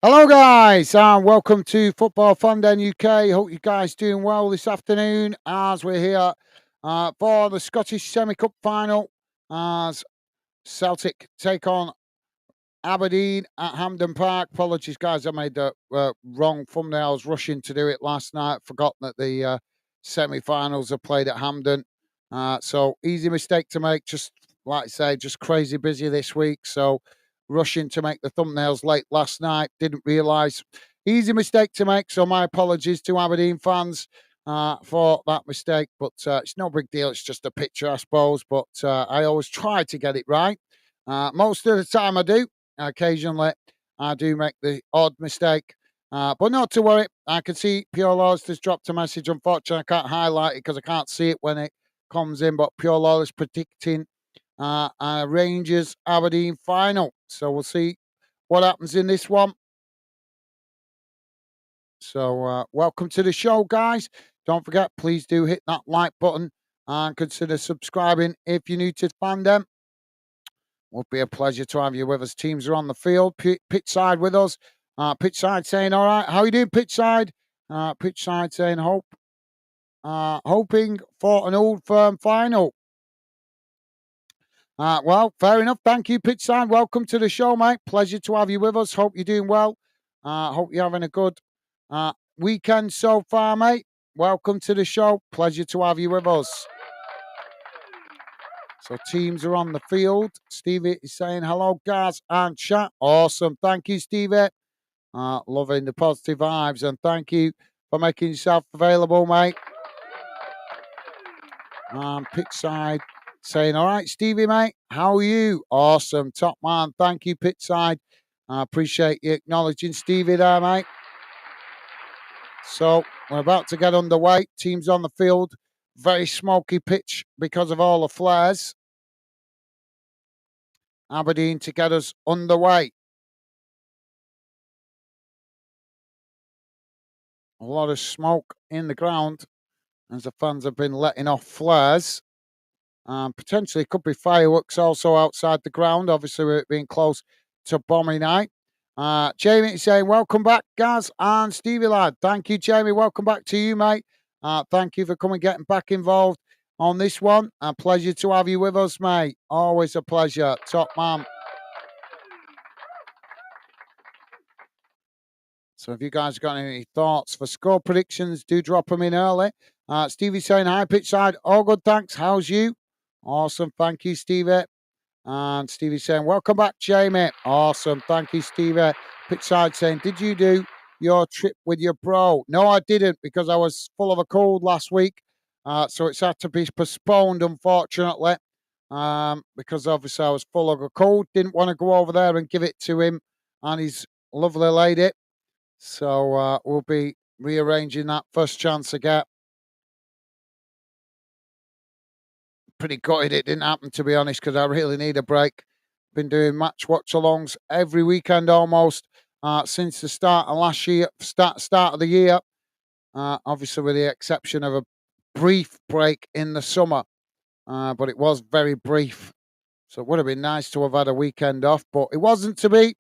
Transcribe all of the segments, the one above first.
Hello, guys, and welcome to Football Fun Den UK. Hope you guys doing well this afternoon as we're here for the Scottish Semi Cup final as Celtic take on Aberdeen at Hampden Park. Apologies, guys, I made the wrong thumbnail. I was rushing to do it last night. Forgot that the semi-finals are played at Hampden. So easy mistake to make. Just like I say, just crazy busy this week. So rushing to make the thumbnails late last night. Didn't realise. Easy mistake to make. So my apologies to Aberdeen fans for that mistake. But it's no big deal. It's just a picture, I suppose. But I always try to get it right. Most of the time I do. Occasionally, I do make the odd mistake, but not to worry. I can see Pure Laws has dropped a message. Unfortunately, I can't highlight it because I can't see it when it comes in. But Pure Law is predicting a Rangers Aberdeen final. So we'll see what happens in this one. So welcome to the show, guys. Don't forget, please do hit that like button and consider subscribing if you're new to Fandom. Would be a pleasure to have you with us. Teams are on the field. Pitch side with us. Pitch side saying, "All right, how you doing, pitch side?" Pitch side saying, hoping for an old firm final." Well, fair enough. Thank you, pitch side. Welcome to the show, mate. Pleasure to have you with us. Hope you're doing well. Hope you're having a good weekend so far, mate. Welcome to the show. Pleasure to have you with us. So teams are on the field. Stevie is saying hello, guys, and chat. Awesome. Thank you, Stevie. Loving the positive vibes, and thank you for making yourself available, mate. Pitch side saying, all right, Stevie, mate, how are you? Awesome. Top man. Thank you, pitch side. I appreciate you acknowledging Stevie there, mate. So we're about to get underway. Teams on the field. Very smoky pitch because of all the flares. Aberdeen to get us underway. A lot of smoke in the ground as the fans have been letting off flares. Potentially could be fireworks also outside the ground, obviously with it being close to bombing night. Jamie is saying, welcome back, Gaz and Stevie lad. Thank you, Jamie. Welcome back to you, mate. Thank you for coming, getting back involved on this one. A pleasure to have you with us, mate. Always a pleasure. Top man. So if you guys got any thoughts for score predictions, do drop them in early. Stevie saying, hi, pitch side. All good, thanks. How's you? Awesome. Thank you, Stevie. And Stevie saying, welcome back, Jamie. Awesome. Thank you, Stevie. Pitch side saying, did you do your trip with your bro? No, I didn't because I was full of a cold last week. So it's had to be postponed, unfortunately. Because obviously I was full of a cold. Didn't want to go over there and give it to him and his lovely lady. So we'll be rearranging that first chance I get. Pretty gutted it didn't happen, to be honest, because I really need a break. Been doing match watch alongs every weekend almost since the start of last year, start of the year. Obviously, with the exception of a brief break in the summer, but it was very brief. So it would have been nice to have had a weekend off, but it wasn't to be.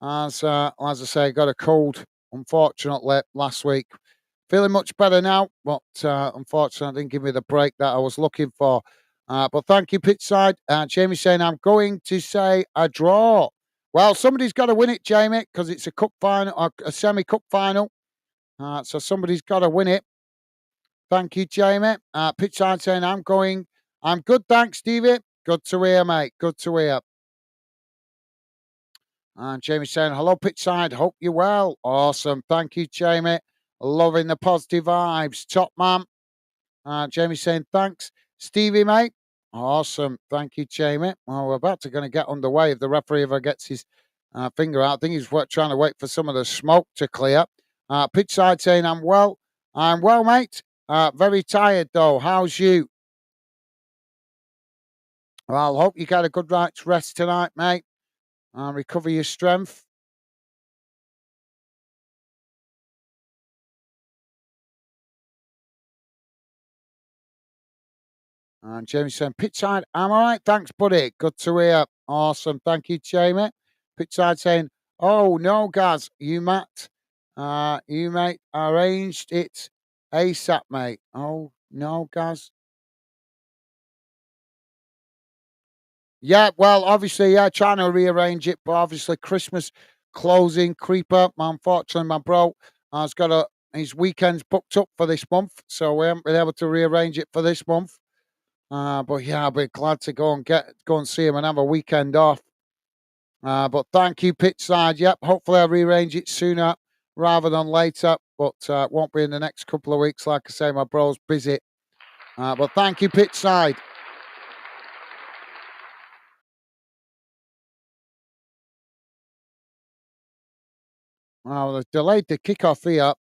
As I say, I got a cold, unfortunately, last week. Feeling much better now, but unfortunately, didn't give me the break that I was looking for. But thank you, pitch side. Jamie saying, I'm going to say a draw. Well, somebody's got to win it, Jamie, because it's a cup final, a semi cup final. So somebody's got to win it. Thank you, Jamie. Pitch side saying, I'm good, thanks, Stevie. Good to hear, mate. Good to hear. And Jamie saying, hello, pitch side. Hope you're well. Awesome. Thank you, Jamie. Loving the positive vibes. Top man. Jamie saying, thanks, Stevie, mate. Awesome. Thank you, Jamie. Well, we're about to going to get underway if the referee ever gets his finger out. I think he's trying to wait for some of the smoke to clear. Pitch side saying, I'm well. I'm well, mate. Very tired, though. How's you? Well, hope you get a good night's rest tonight, mate. And recover your strength. And Jamie saying, pitch side, I'm all right. Thanks, buddy. Good to hear. Awesome. Thank you, Jamie. Pitch side saying, Oh no, Gaz, you mate arranged it ASAP, mate. Oh no, Gaz. Yeah, well, obviously, yeah, trying to rearrange it, but obviously Christmas closing creeper. Unfortunately, my bro has got his weekends booked up for this month, so we haven't been able to rearrange it for this month. But yeah, I'll be glad to go and see him and have a weekend off. But thank you, pitch side. Yep, hopefully I'll rearrange it sooner rather than later, but won't be in the next couple of weeks. Like I say, my bro's busy. But thank you, pitch side. Well, they've delayed the kickoff here.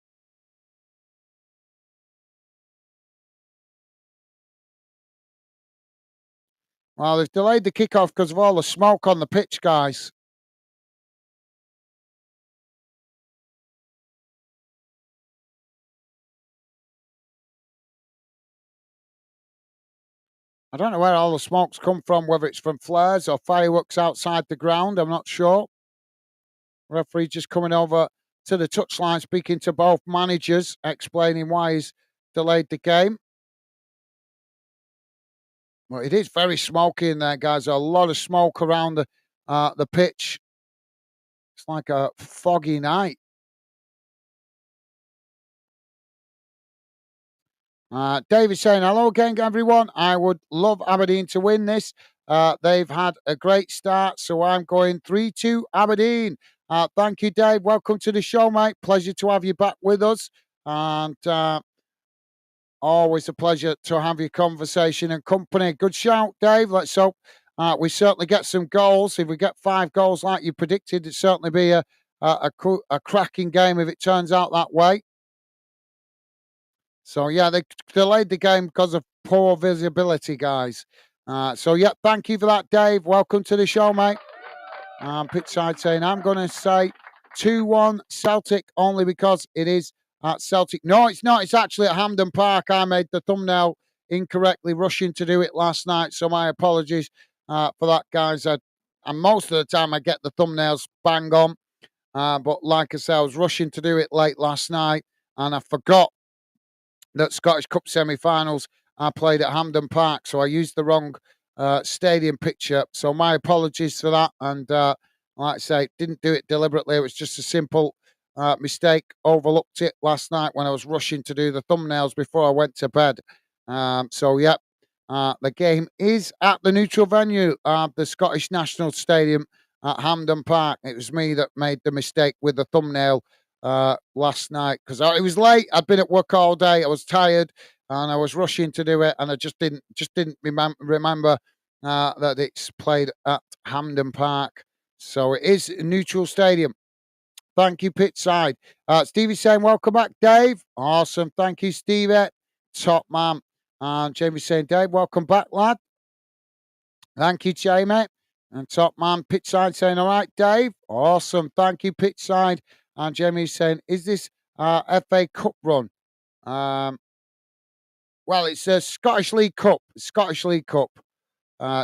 Well, they've delayed the kickoff because of all the smoke on the pitch, guys. I don't know where all the smoke's come from, whether it's from flares or fireworks outside the ground. I'm not sure. Referee just coming over to the touchline, speaking to both managers, explaining why he's delayed the game. Well, it is very smoky in there, guys. A lot of smoke around the pitch. It's like a foggy night. David saying, hello again, everyone. I would love Aberdeen to win this. They've had a great start, so I'm going 3-2 Aberdeen. Thank you, Dave. Welcome to the show, mate. Pleasure to have you back with us. And always a pleasure to have your conversation and company. Good shout, Dave. Let's hope we certainly get some goals. If we get 5 goals like you predicted, it'd certainly be a cracking game if it turns out that way. So yeah, they delayed the game because of poor visibility, guys. So yeah, thank you for that, Dave. Welcome to the show, mate. Pitchside saying I'm going to say 2-1 Celtic only because it is at Celtic. No, it's not. It's actually at Hampden Park. I made the thumbnail incorrectly, rushing to do it last night. So my apologies for that, guys. And most of the time I get the thumbnails bang on. But like I said, I was rushing to do it late last night and I forgot that Scottish Cup semi-finals are played at Hampden Park, so I used the wrong stadium picture. So my apologies for that. And like I say, didn't do it deliberately. It was just a simple mistake. Overlooked it last night when I was rushing to do the thumbnails before I went to bed. So yeah, the game is at the neutral venue, the Scottish National Stadium at Hampden Park. It was me that made the mistake with the thumbnail last night because it was late. I'd been at work all day. I was tired and I was rushing to do it, and I just didn't remember that it's played at Hampden Park. So it is a neutral stadium. Thank you, pitch side. Stevie saying, welcome back, Dave. Awesome. Thank you, Stevie. Top man. And Jamie saying, Dave, welcome back, lad. Thank you, Jamie. And top man, pitch side saying, all right, Dave. Awesome. Thank you, pitch side. And Jamie's saying, is this FA Cup run? Um, well, it's a Scottish League Cup. Scottish League Cup,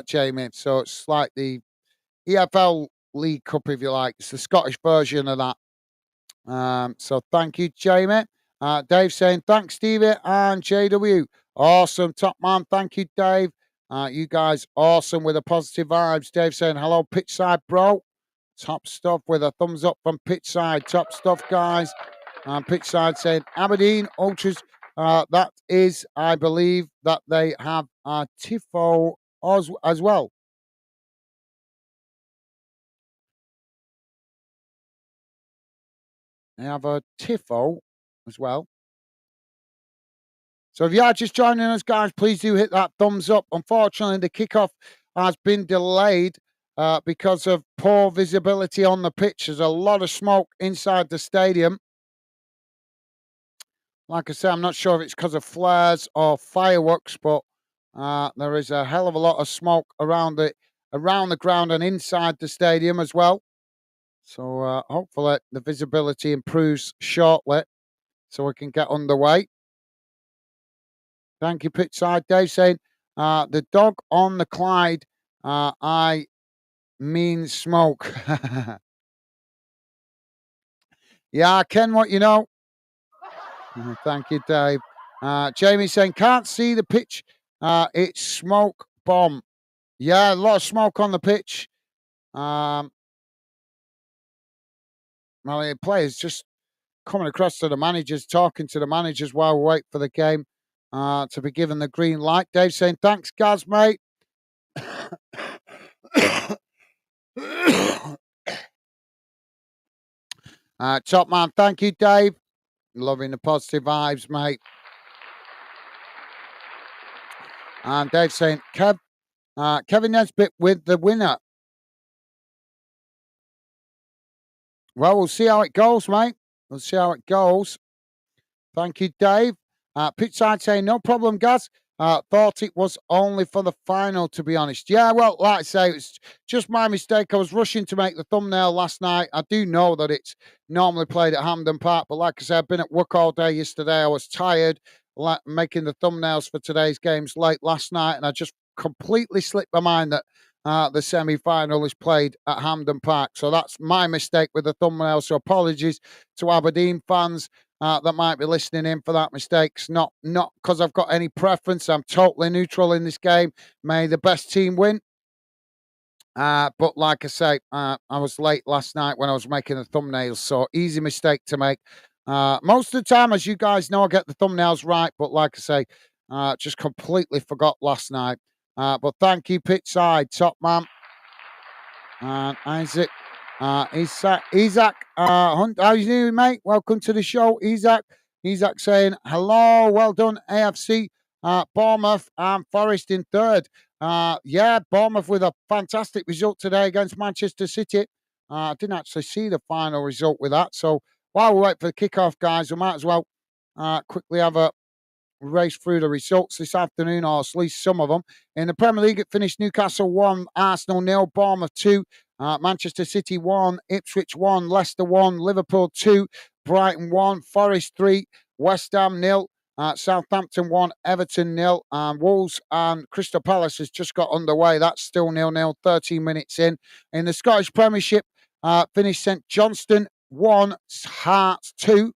Jamie. So it's like the EFL League Cup, if you like. It's the Scottish version of that. So thank you, Jamie. Dave saying, thanks, Stevie and JW. Awesome, top man. Thank you, Dave. You guys awesome with the positive vibes. Dave saying, hello, pitch side, bro. Top stuff with a thumbs up from pitch side. Top stuff, guys. Pitch side saying, Aberdeen Ultras. That is, I believe, that they have a Tifo as well. They have a Tifo as well. So if you are just joining us, guys, please do hit that thumbs up. Unfortunately, the kickoff has been delayed because of poor visibility on the pitch. There's a lot of smoke inside the stadium. Like I said, I'm not sure if it's because of flares or fireworks, but there is a hell of a lot of smoke around the ground and inside the stadium as well. So hopefully the visibility improves shortly so we can get underway. Thank you, pitchside. Dave saying, the dog on the Clyde, I mean smoke. Yeah, I can what you know. Thank you, Dave. Jamie saying, can't see the pitch. It's smoke bomb. Yeah, a lot of smoke on the pitch. Well, the players just coming across to the managers, talking to the managers while we wait for the game to be given the green light. Dave saying, thanks, Gaz, mate. Top man, thank you, Dave. Loving the positive vibes, mate. And Dave saying, Kevin Nesbitt with the winner. Well, we'll see how it goes, mate. We'll see how it goes. Thank you, Dave. Pitchside saying, no problem, Gaz. Thought it was only for the final, to be honest. Yeah, well, like I say, it's just my mistake. I was rushing to make the thumbnail last night. I do know that it's normally played at Hampden Park, but like I said, I've been at work all day yesterday. I was tired, making the thumbnails for today's games late last night, and I just completely slipped my mind that the semi-final is played at Hampden Park. So that's my mistake with the thumbnail. So apologies to Aberdeen fans that might be listening in for that mistakes. Not because I've got any preference. I'm totally neutral in this game. May the best team win. But like I say, I was late last night when I was making the thumbnails, so easy mistake to make. Most of the time, as you guys know, I get the thumbnails right, but like I say, just completely forgot last night. But thank you, Pitchside, top man. And Isaac, Isaac Hunt, how you doing, mate? Welcome to the show, Isaac. Isaac saying, hello, well done, AFC. Bournemouth and Forest in third. Yeah, Bournemouth with a fantastic result today against Manchester City. I didn't actually see the final result with that. So while we wait for the kickoff, guys, we might as well quickly have a race through the results this afternoon, or at least some of them. In the Premier League, it finished Newcastle 1, Arsenal 0, Bournemouth 2, Manchester City 1, Ipswich 1, Leicester 1, Liverpool 2, Brighton 1, Forest 3, West Ham 0, Southampton 1, Everton 0, and Wolves and Crystal Palace has just got underway. That's still 0-0, 13 minutes in. In the Scottish Premiership, finished St Johnstone 1, Hearts 2,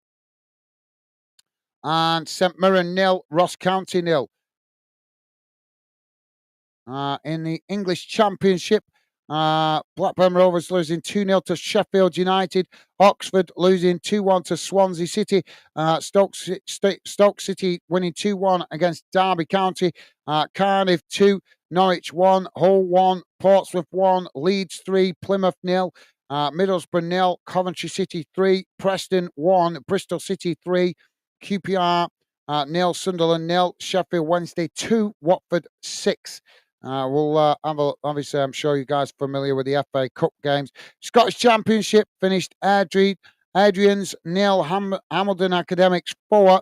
and St Mirren 0, Ross County 0. In the English Championship, Blackburn Rovers losing 2-0 to Sheffield United. Oxford losing 2-1 to Swansea City. Stoke City winning 2-1 against Derby County. Cardiff 2, Norwich 1, Hull 1, Portsmouth 1, Leeds 3, Plymouth 0. Middlesbrough 0, Coventry City 3, Preston 1, Bristol City 3, QPR 0, Sunderland 0, Sheffield Wednesday 2, Watford 6. We'll have obviously, I'm sure you guys are familiar with the FA Cup games. Scottish Championship finished Adrian's 0, Hamilton Academics 4,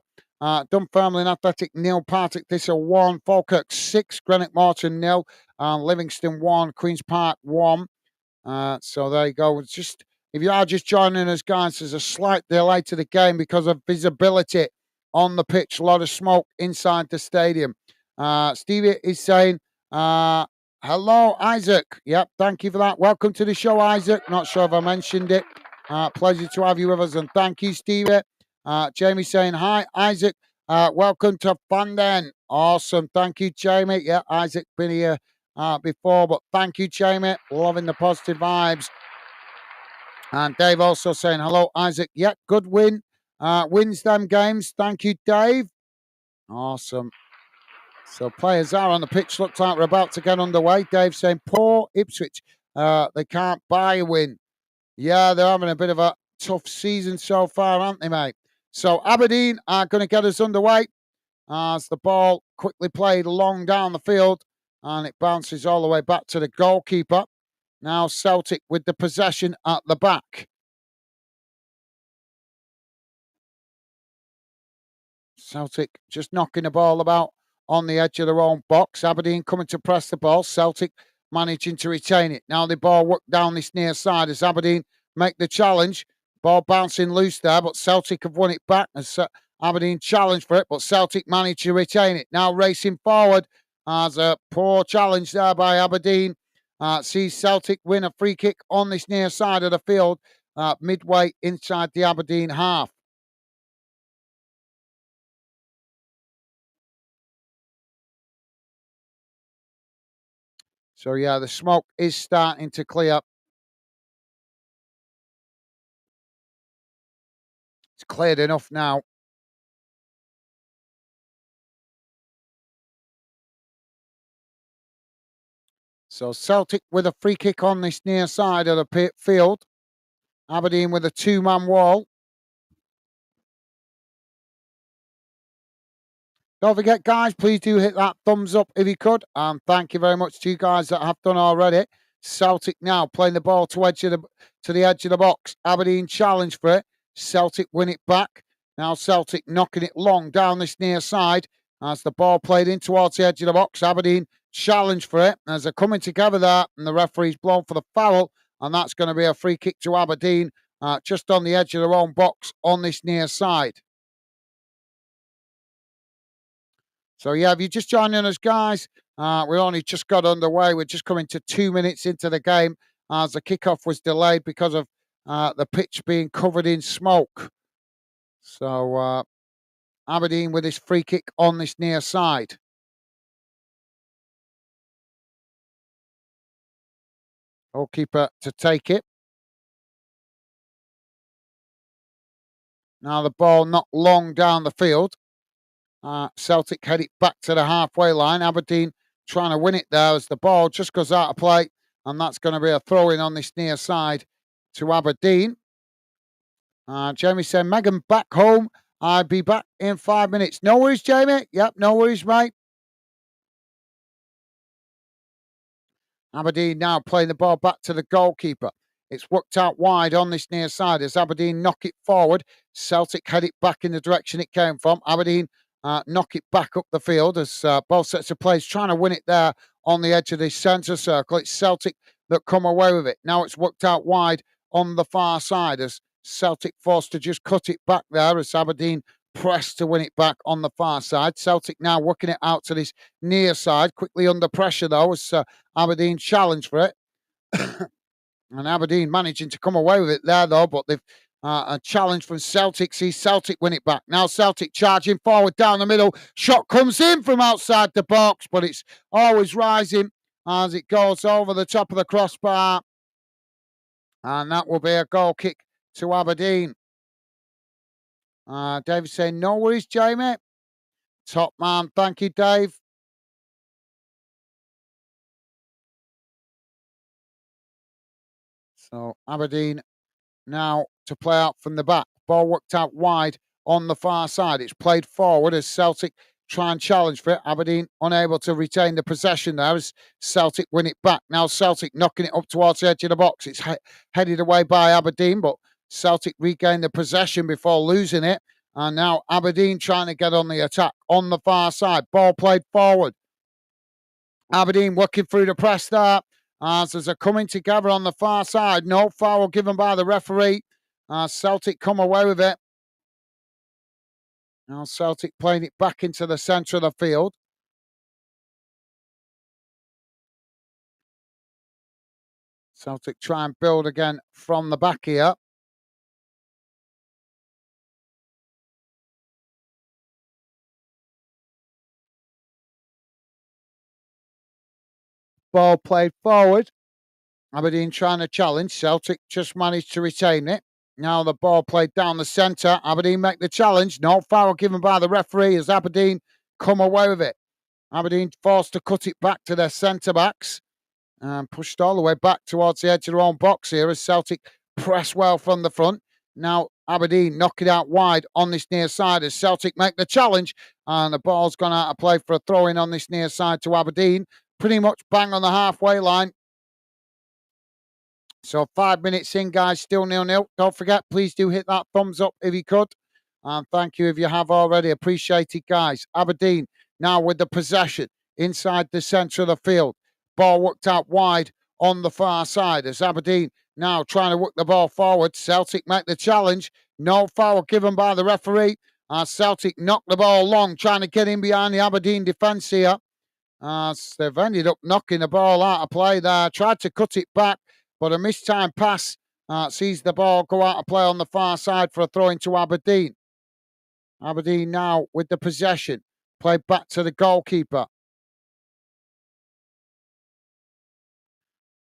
Dunfermline Athletic 0, Partick Thistle 1, Falkirk 6, Greenock Morton 0, and Livingston 1, Queen's Park 1. So there you go. It's just, if you are just joining us, guys, there's a slight delay to the game because of visibility on the pitch. A lot of smoke inside the stadium. Stevie is saying, hello, Isaac. Yep, thank you for that. Welcome to the show, Isaac. Not sure if I mentioned it. Pleasure to have you with us, and thank you, Stevie. Jamie saying, hi, Isaac. Welcome to Fanden. Awesome. Thank you, Jamie. Yeah, Isaac been here before, but thank you, Jamie. Loving the positive vibes. And Dave also saying, hello, Isaac. Yeah, good win. Wins them games. Thank you, Dave. Awesome. So players are on the pitch. Looks like we're about to get underway. Dave saying, poor Ipswich. They can't buy a win. Yeah, they're having a bit of a tough season so far, aren't they, mate? So Aberdeen are going to get us underway as the ball quickly played long down the field, and it bounces all the way back to the goalkeeper. Now Celtic with the possession at the back. Celtic just knocking the ball about on the edge of their own box. Aberdeen coming to press the ball. Celtic managing to retain it. Now the ball worked down this near side as Aberdeen make the challenge. Ball bouncing loose there, but Celtic have won it back as Aberdeen challenged for it, but Celtic managed to retain it. Now racing forward as a poor challenge there by Aberdeen. Sees Celtic win a free kick on this near side of the field. midway inside the Aberdeen half. So, yeah, the smoke is starting to clear. It's cleared enough now. So Celtic with a free kick on this near side of the pit field. Aberdeen with a two-man wall. Don't forget, guys, please do hit that thumbs up if you could. And thank you very much to you guys that have done already. Celtic now playing the ball to the edge of the box. Aberdeen challenge for it. Celtic win it back. Now Celtic knocking it long down this near side as the ball played in towards the edge of the box. Aberdeen challenge for it as they're coming together there, and the referee's blown for the foul, and that's going to be a free kick to Aberdeen just on the edge of their own box on this near side. So, yeah, if you're just joining us, guys, we only just got underway. We're just coming to 2 minutes into the game as the kickoff was delayed because of the pitch being covered in smoke. So, Aberdeen with this free kick on this near side. Goalkeeper to take it. Now the ball not long down the field. Celtic head it back to the halfway line. Aberdeen trying to win it there as the ball just goes out of play, and that's going to be a throw-in on this near side to Aberdeen. Jamie said, Megan, back home. I'll be back in 5 minutes. No worries, Jamie. Yep, no worries, mate. Aberdeen now playing the ball back to the goalkeeper. It's worked out wide on this near side as Aberdeen knock it forward. Celtic head it back in the direction it came from. Aberdeen knock it back up the field as both sets of players trying to win it there on the edge of the centre circle. It's Celtic that come away with it. Now it's worked out wide on the far side as Celtic forced to just cut it back there as Aberdeen pressed to win it back on the far side. Celtic now working it out to this near side, quickly under pressure though as Aberdeen challenge for it. And Aberdeen managing to come away with it there though, but they've a challenge from Celtic. See Celtic win it back. Now Celtic charging forward down the middle. Shot comes in from outside the box, but it's always rising as it goes over the top of the crossbar. And that will be a goal kick to Aberdeen. David saying, no worries, Jamie. Top man. Thank you, Dave. So Aberdeen now to play out from the back. Ball worked out wide on the far side. It's played forward as Celtic try and challenge for it. Aberdeen unable to retain the possession there as Celtic win it back. Now Celtic knocking it up towards the edge of the box. It's headed away by Aberdeen, but Celtic regain the possession before losing it. And now Aberdeen trying to get on the attack on the far side. Ball played forward. Aberdeen working through the press there. As they're coming together on the far side. No foul given by the referee. Celtic come away with it. Now Celtic playing it back into the centre of the field. Celtic try and build again from the back here. Ball played forward. Aberdeen trying to challenge. Celtic just managed to retain it. Now the ball played down the centre. Aberdeen make the challenge. No foul given by the referee as Aberdeen come away with it. Aberdeen forced to cut it back to their centre backs and pushed all the way back towards the edge of their own box here as Celtic press well from the front. Now Aberdeen knock it out wide on this near side as Celtic make the challenge, and the ball's gone out of play for a throw in on this near side to Aberdeen. Pretty much bang on the halfway line. So 5 minutes in, guys, still 0-0. Don't forget, please do hit that thumbs up if you could. And thank you if you have already. Appreciate it, guys. Aberdeen now with the possession inside the centre of the field. Ball worked out wide on the far side as Aberdeen now trying to work the ball forward. Celtic make the challenge. No foul given by the referee. Celtic knock the ball long, trying to get in behind the Aberdeen defence here. They've ended up knocking the ball out of play there. Tried to cut it back, but a mistimed pass sees the ball go out of play on the far side for a throw into Aberdeen. Aberdeen now with the possession. Played back to the goalkeeper.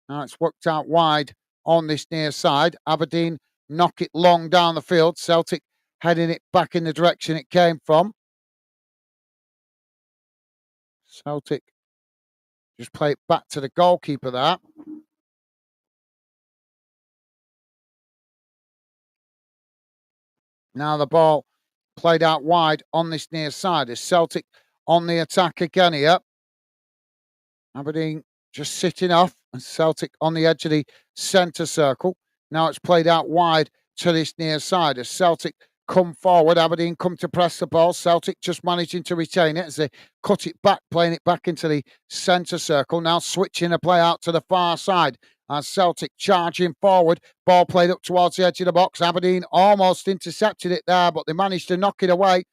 Now it's worked out wide on this near side. Aberdeen knock it long down the field. Celtic heading it back in the direction it came from. Celtic just play it back to the goalkeeper there. Now the ball played out wide on this near side. Is Celtic on the attack again here? Aberdeen just sitting off, and Celtic on the edge of the centre circle. Now it's played out wide to this near side. As Celtic come forward, Aberdeen come to press the ball. Celtic just managing to retain it as they cut it back, playing it back into the centre circle. Now switching the play out to the far side. As Celtic charging forward, ball played up towards the edge of the box. Aberdeen almost intercepted it there, but they managed to knock it away,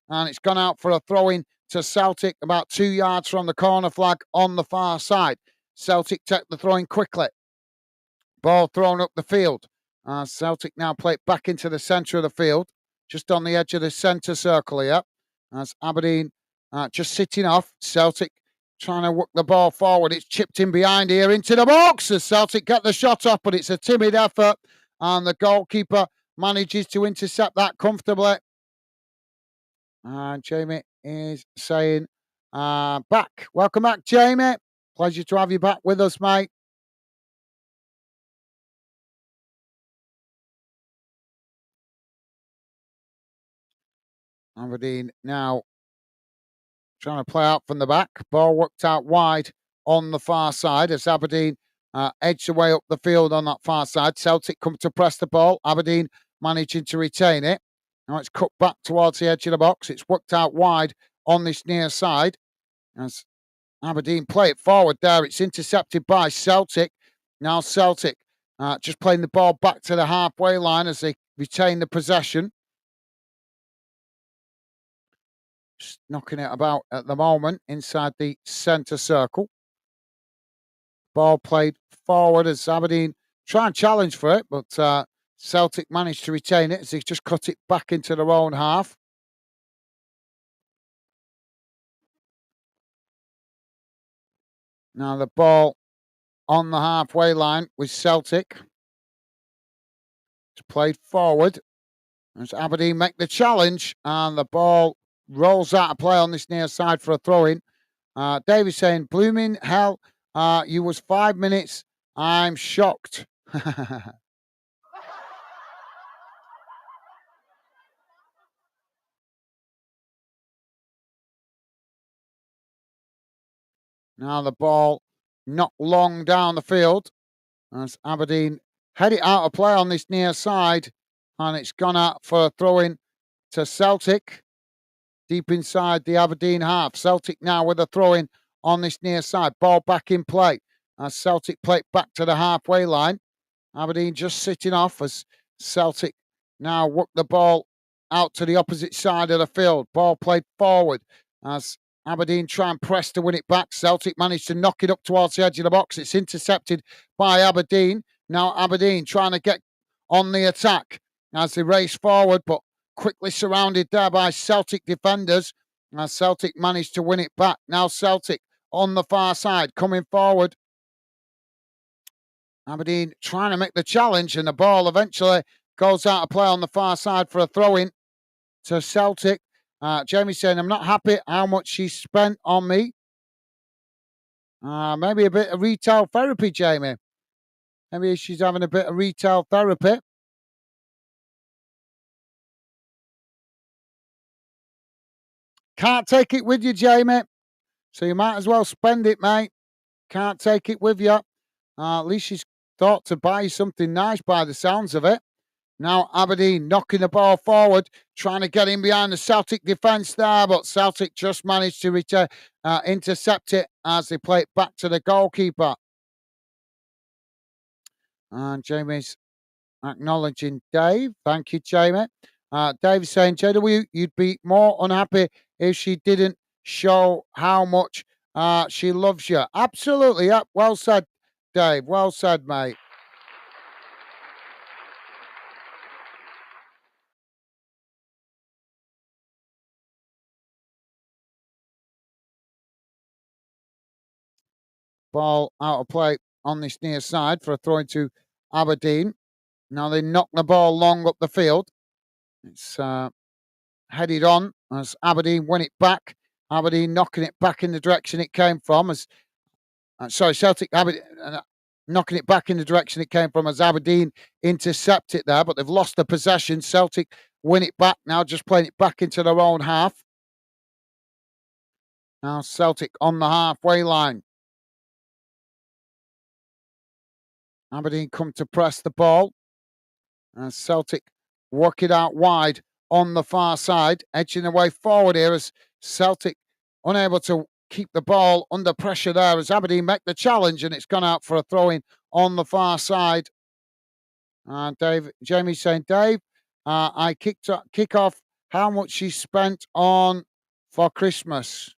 and it's gone out for a throw-in to Celtic about 2 yards from the corner flag on the far side. Celtic take the throw-in quickly. Ball thrown up the field. Celtic now play it back into the centre of the field, just on the edge of the centre circle here. As Aberdeen just sitting off, Celtic trying to work the ball forward. It's chipped in behind here into the box as Celtic get the shot off, but it's a timid effort, and the goalkeeper manages to intercept that comfortably. And Jamie is saying, back. Welcome back, Jamie. Pleasure to have you back with us, mate. Aberdeen now trying to play out from the back. Ball worked out wide on the far side as Aberdeen edged away up the field on that far side. Celtic come to press the ball. Aberdeen managing to retain it. Now it's cut back towards the edge of the box. It's worked out wide on this near side as Aberdeen play it forward there. It's intercepted by Celtic. Now Celtic just playing the ball back to the halfway line as they retain the possession. Just knocking it about at the moment inside the centre circle. Ball played forward as Aberdeen try and challenge for it, but Celtic managed to retain it as they just cut it back into their own half. Now the ball on the halfway line with Celtic. It's played forward as Aberdeen make the challenge, and the ball rolls out of play on this near side for a throw-in. David saying, blooming hell, you was 5 minutes. I'm shocked. Now the ball knocked long down the field as Aberdeen head it out of play on this near side, and it's gone out for a throw-in to Celtic deep inside the Aberdeen half. Celtic now with a throw-in on this near side. Ball back in play as Celtic play it back to the halfway line. Aberdeen just sitting off as Celtic now work the ball out to the opposite side of the field. Ball played forward as Aberdeen try and press to win it back. Celtic managed to knock it up towards the edge of the box. It's intercepted by Aberdeen. Now Aberdeen trying to get on the attack as they race forward, but quickly surrounded there by Celtic defenders. As Celtic managed to win it back. Now Celtic on the far side coming forward. Aberdeen trying to make the challenge, and the ball eventually goes out of play on the far side for a throw-in to Celtic. Jamie saying, I'm not happy how much she spent on me. Maybe a bit of retail therapy, Jamie. Maybe she's having a bit of retail therapy. Can't take it with you, Jamie. So you might as well spend it, mate. Can't take it with you. At least she's thought to buy you something nice by the sounds of it. Now Aberdeen knocking the ball forward, trying to get in behind the Celtic defence there, but Celtic just managed to intercept it as they play it back to the goalkeeper. And Jamie's acknowledging Dave. Thank you, Jamie. Dave is saying, JW, you'd be more unhappy if she didn't show how much she loves you. Absolutely. Well said, Dave. Well said, mate. Ball out of play on this near side for a throw into Aberdeen. Now they knock the ball long up the field. It's headed on as Aberdeen win it back. Aberdeen knocking it back in the direction it came from as Celtic Aberdeen knocking it back in the direction it came from as Aberdeen intercept it there, but they've lost the possession. Celtic win it back now, just playing it back into their own half. Now Celtic on the halfway line. Aberdeen come to press the ball. And Celtic work it out wide on the far side, edging the way forward here as Celtic unable to keep the ball under pressure there as Aberdeen make the challenge, and it's gone out for a throw-in on the far side. And Jamie's saying, Dave, I kick off how much he spent on for Christmas.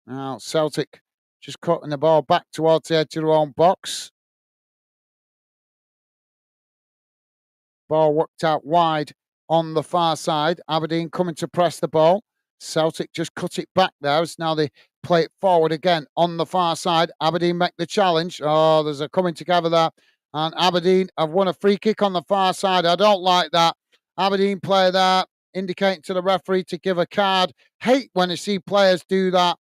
Now Celtic just cutting the ball back towards the edge of their own box. Ball worked out wide on the far side. Aberdeen coming to press the ball. Celtic just cut it back there as now they play it forward again on the far side. Aberdeen make the challenge. Oh, there's a coming together there. And Aberdeen have won a free kick on the far side. I don't like that. Aberdeen player there indicating to the referee to give a card. Hate when I see players do that,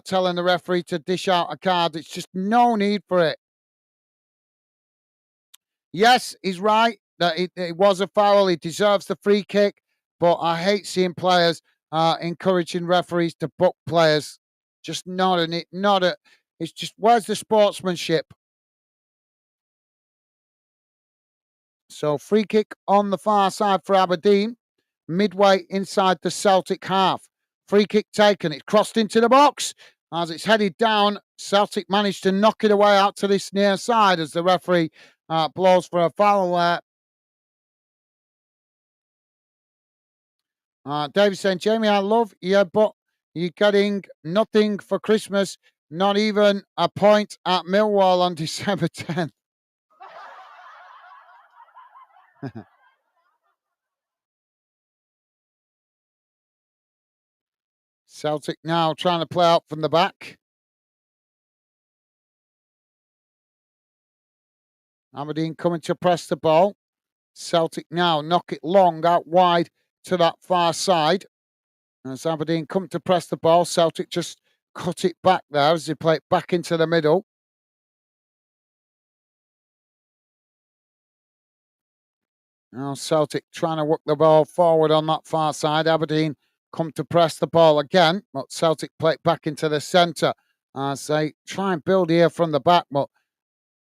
telling the referee to dish out a card. It's just no need for it. Yes, he's right that it was a foul. He deserves the free kick, but I hate seeing players encouraging referees to book players. Just not a. It's just, where's the sportsmanship? So free kick on the far side for Aberdeen, midway inside the Celtic half. Free kick taken. It's crossed into the box. As it's headed down, Celtic managed to knock it away out to this near side as the referee blows for a foul there. David saying, Jamie, I love you, but you're getting nothing for Christmas, not even a point at Millwall on December 10th. Celtic now trying to play out from the back. Aberdeen coming to press the ball. Celtic now knock it long out wide to that far side. As Aberdeen come to press the ball, Celtic just cut it back there as they play it back into the middle. Now Celtic trying to work the ball forward on that far side. Aberdeen come to press the ball again, but Celtic play it back into the centre as they try and build here from the back, but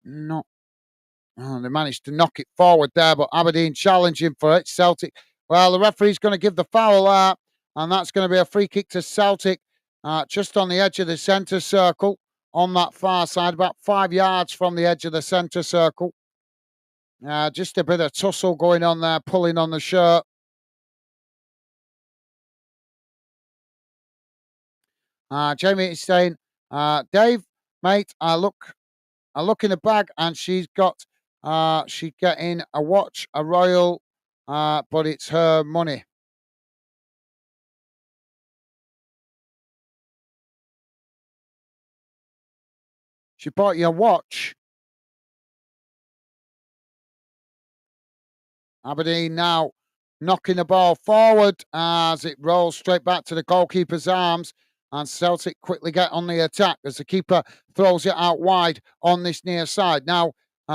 not. Oh, they managed to knock it forward there, but Aberdeen challenging for it. Celtic, well, the referee's going to give the foul there, and that's going to be a free kick to Celtic just on the edge of the centre circle on that far side, about 5 yards from the edge of the centre circle. Just a bit of tussle going on there, pulling on the shirt. Jamie is saying, Dave, mate, I look in the bag and she's getting a watch, a Royal, but it's her money. She bought you a watch. Aberdeen now knocking the ball forward as it rolls straight back to the goalkeeper's arms. And Celtic quickly get on the attack as the keeper throws it out wide on this near side. Now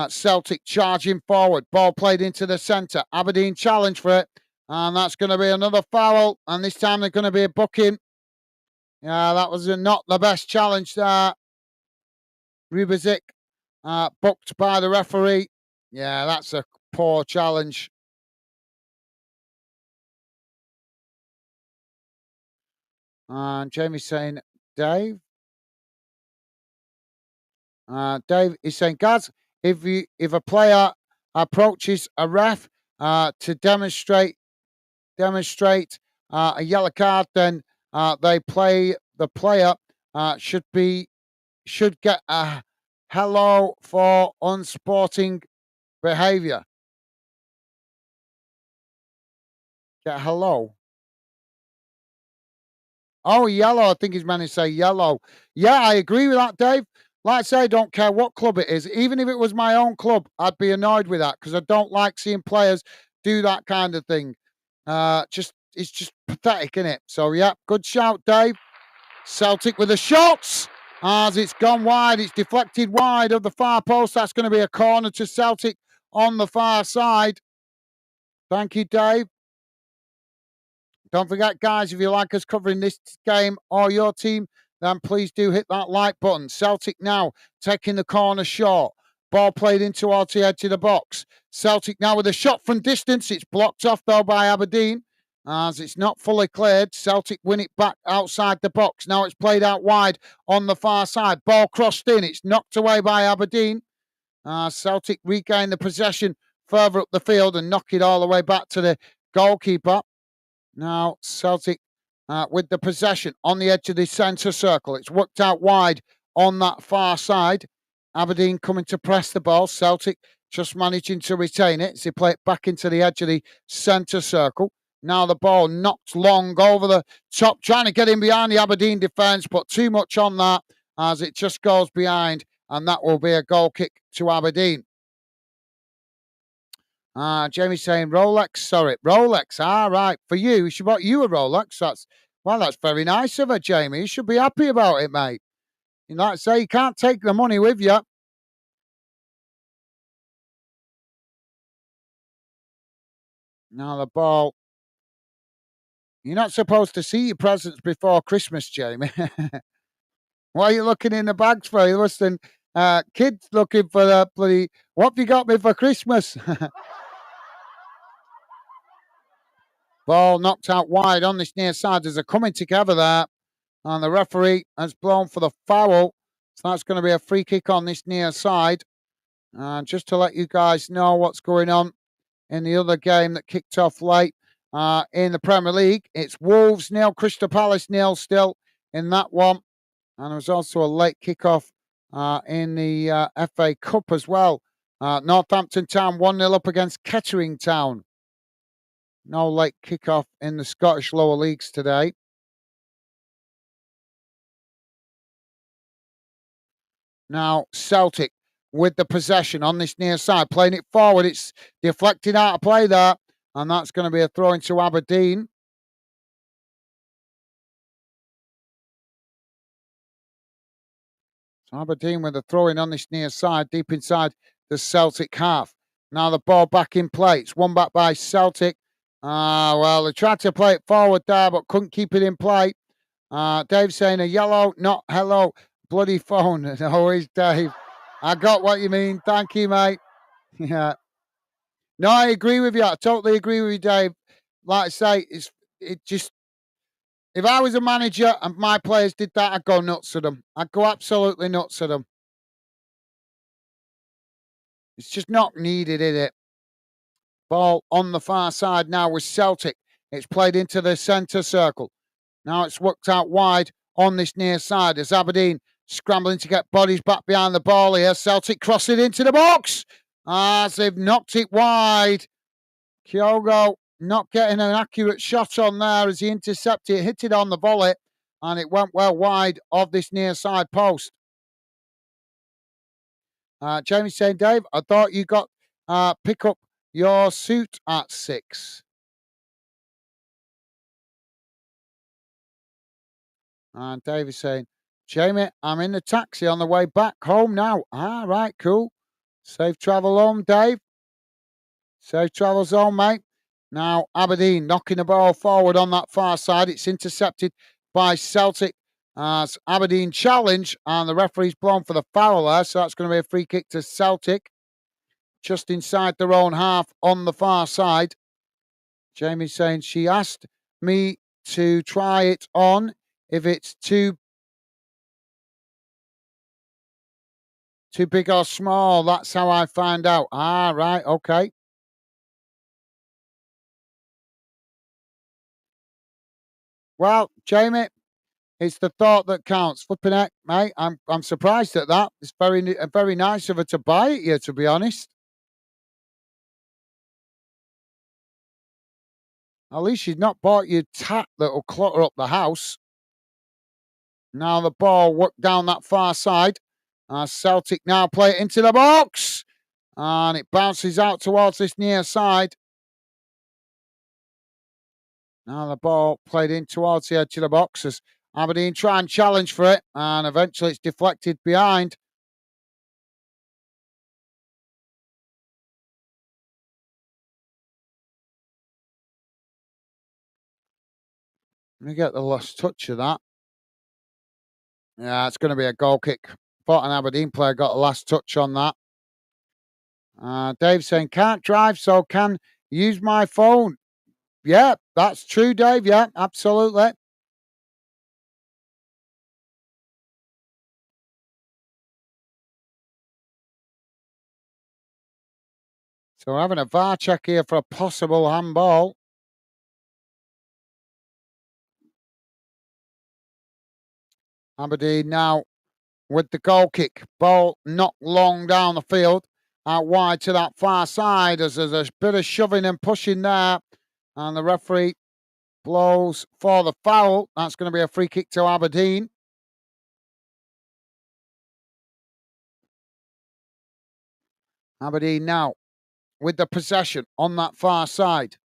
Celtic charging forward. Ball played into the centre. Aberdeen challenge for it. And that's going to be another foul. And this time they're going to be a booking. Yeah, that was not the best challenge there. Rubizic booked by the referee. Yeah, that's a poor challenge. And Jamie's saying, Dave. Dave is saying, Gaz, if a player approaches a ref to demonstrate a yellow card, then the player should get a hello for unsporting behaviour. Get hello. Oh, yellow. I think he's meant to say yellow. Yeah, I agree with that, Dave. Like I say, I don't care what club it is. Even if it was my own club, I'd be annoyed with that because I don't like seeing players do that kind of thing. Just it's just pathetic, isn't it? So yeah, good shout, Dave. Celtic with the shots. As it's gone wide, it's deflected wide of the far post. That's going to be a corner to Celtic on the far side. Thank you, Dave. Don't forget, guys, if you like us covering this game or your team, then please do hit that like button. Celtic now taking the corner short. Ball played in towards the edge of the box. Celtic now with a shot from distance. It's blocked off, though, by Aberdeen. As it's not fully cleared, Celtic win it back outside the box. Now it's played out wide on the far side. Ball crossed in. It's knocked away by Aberdeen. Celtic regain the possession further up the field and knock it all the way back to the goalkeeper. Now Celtic with the possession on the edge of the centre circle. It's worked out wide on that far side. Aberdeen coming to press the ball. Celtic just managing to retain it as they play it back into the edge of the centre circle. Now the ball knocked long over the top, trying to get in behind the Aberdeen defence, but too much on that as it just goes behind, and that will be a goal kick to Aberdeen. Jamie's saying Rolex. Sorry, Rolex. Right. For you, she bought you a Rolex. That's very nice of her, Jamie. You should be happy about it, mate. You like to say you can't take the money with you. Now the ball. You're not supposed to see your presents before Christmas, Jamie. Why are you looking in the bags for? You listen, kids looking for the bloody. What have you got me for Christmas? Ball knocked out wide on this near side as they're coming together there. And the referee has blown for the foul. So that's going to be a free kick on this near side. And just to let you guys know what's going on in the other game that kicked off late in the Premier League, it's Wolves 0, Crystal Palace 0 still in that one. And there was also a late kickoff in the FA Cup as well. Northampton Town 1-0 up against Kettering Town. No late kickoff in the Scottish lower leagues today. Now, Celtic with the possession on this near side, playing it forward. It's deflected out of play there, and that's going to be a throw into Aberdeen. So Aberdeen with a throw in on this near side, deep inside the Celtic half. Now the ball back in play. It's won back by Celtic. Well, they tried to play it forward there, but couldn't keep it in play. Dave saying a yellow, not hello, bloody phone. Always, Dave. I got what you mean. Thank you, mate. Yeah. No, I agree with you. I totally agree with you, Dave. Like I say, it just if I was a manager and my players did that, I'd go nuts at them. I'd go absolutely nuts at them. It's just not needed, is it? Ball on the far side now with Celtic. It's played into the centre circle. Now it's worked out wide on this near side as Aberdeen scrambling to get bodies back behind the ball here. Celtic cross it into the box as they've knocked it wide. Kyogo not getting an accurate shot on there as he intercepted it, hit it on the volley, and it went well wide of this near side post. Jamie saying, Dave, I thought you got pick up your suit at 6. And Dave is saying, Jamie, I'm in the taxi on the way back home now. Right, cool. Safe travel home, Dave. Safe travels home, mate. Now, Aberdeen knocking the ball forward on that far side. It's intercepted by Celtic as Aberdeen challenge, and the referee's blown for the foul there. So that's going to be a free kick to Celtic just inside their own half on the far side. Jamie's saying she asked me to try it on if it's too big or small. That's how I find out. Right, okay. Well, Jamie, it's the thought that counts. Flipping heck, mate. I'm surprised at that. It's very nice of her to buy it here, to be honest. At least she's not bought you tat that'll clutter up the house. Now the ball worked down that far side. Celtic now play it into the box. And it bounces out towards this near side. Now the ball played in towards the edge of the box as Aberdeen try and challenge for it. And eventually it's deflected behind. Let me get the last touch of that. Yeah, it's going to be a goal kick. Thought an Aberdeen player got the last touch on that. Dave saying, can't drive, so can use my phone. Yeah, that's true, Dave. Yeah, absolutely. So we're having a VAR check here for a possible handball. Aberdeen now with the goal kick. Ball knocked long down the field, out wide to that far side as there's a bit of shoving and pushing there. And the referee blows for the foul. That's going to be a free kick to Aberdeen. Aberdeen now with the possession on that far side.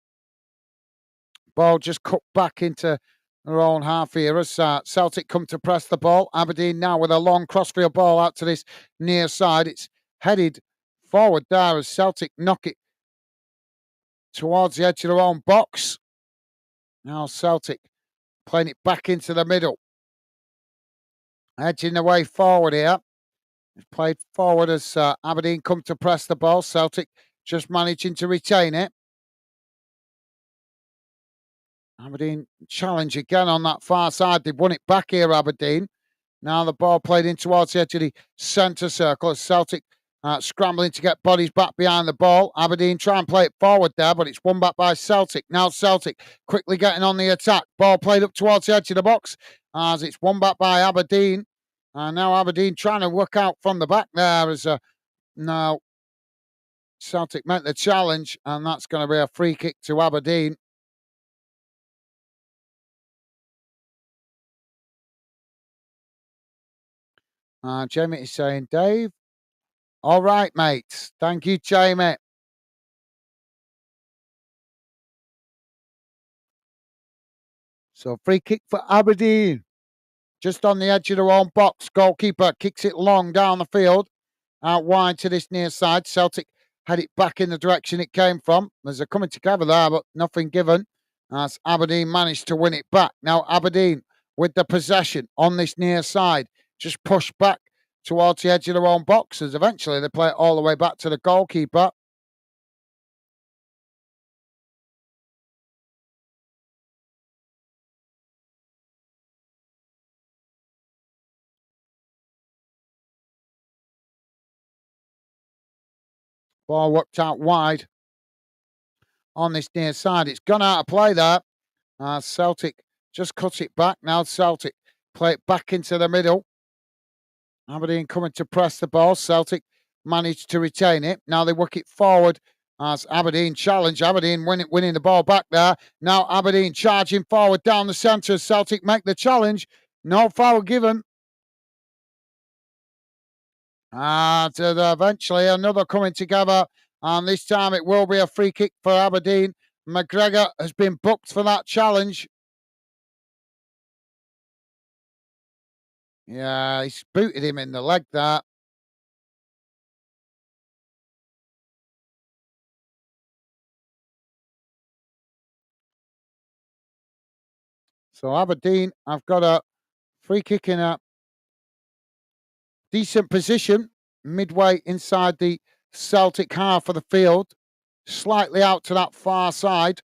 Ball just cut back into their own half here as Celtic come to press the ball. Aberdeen now with a long crossfield ball out to this near side. It's headed forward there as Celtic knock it towards the edge of their own box. Now Celtic playing it back into the middle. Edging the way forward here. It's played forward as Aberdeen come to press the ball. Celtic just managing to retain it. Aberdeen challenge again on that far side. They've won it back here, Aberdeen. Now the ball played in towards the edge of the centre circle. Celtic scrambling to get bodies back behind the ball. Aberdeen try and play it forward there, but it's won back by Celtic. Now Celtic quickly getting on the attack. Ball played up towards the edge of the box as it's won back by Aberdeen. And now Aberdeen trying to work out from the back there as now Celtic met the challenge, and that's going to be a free kick to Aberdeen. Jamie is saying, Dave, all right, mates. Thank you, Jamie. So free kick for Aberdeen. Just on the edge of their own box. Goalkeeper kicks it long down the field. Out wide to this near side. Celtic had it back in the direction it came from. There's a coming together there, but nothing given. As Aberdeen managed to win it back. Now Aberdeen with the possession on this near side. Just push back towards the edge of their own boxes. Eventually they play it all the way back to the goalkeeper. Ball worked out wide on this near side. It's gone out of play there. Celtic just cut it back. Now Celtic play it back into the middle. Aberdeen coming to press the ball. Celtic managed to retain it. Now they work it forward as Aberdeen challenge. Aberdeen winning the ball back there. Now Aberdeen charging forward down the centre. Celtic make the challenge. No foul given. Eventually another coming together. And this time it will be a free kick for Aberdeen. McGregor has been booked for that challenge. Yeah, he's booted him in the leg there. So Aberdeen, I've got a free kick in a decent position, midway inside the Celtic half of the field, slightly out to that far side.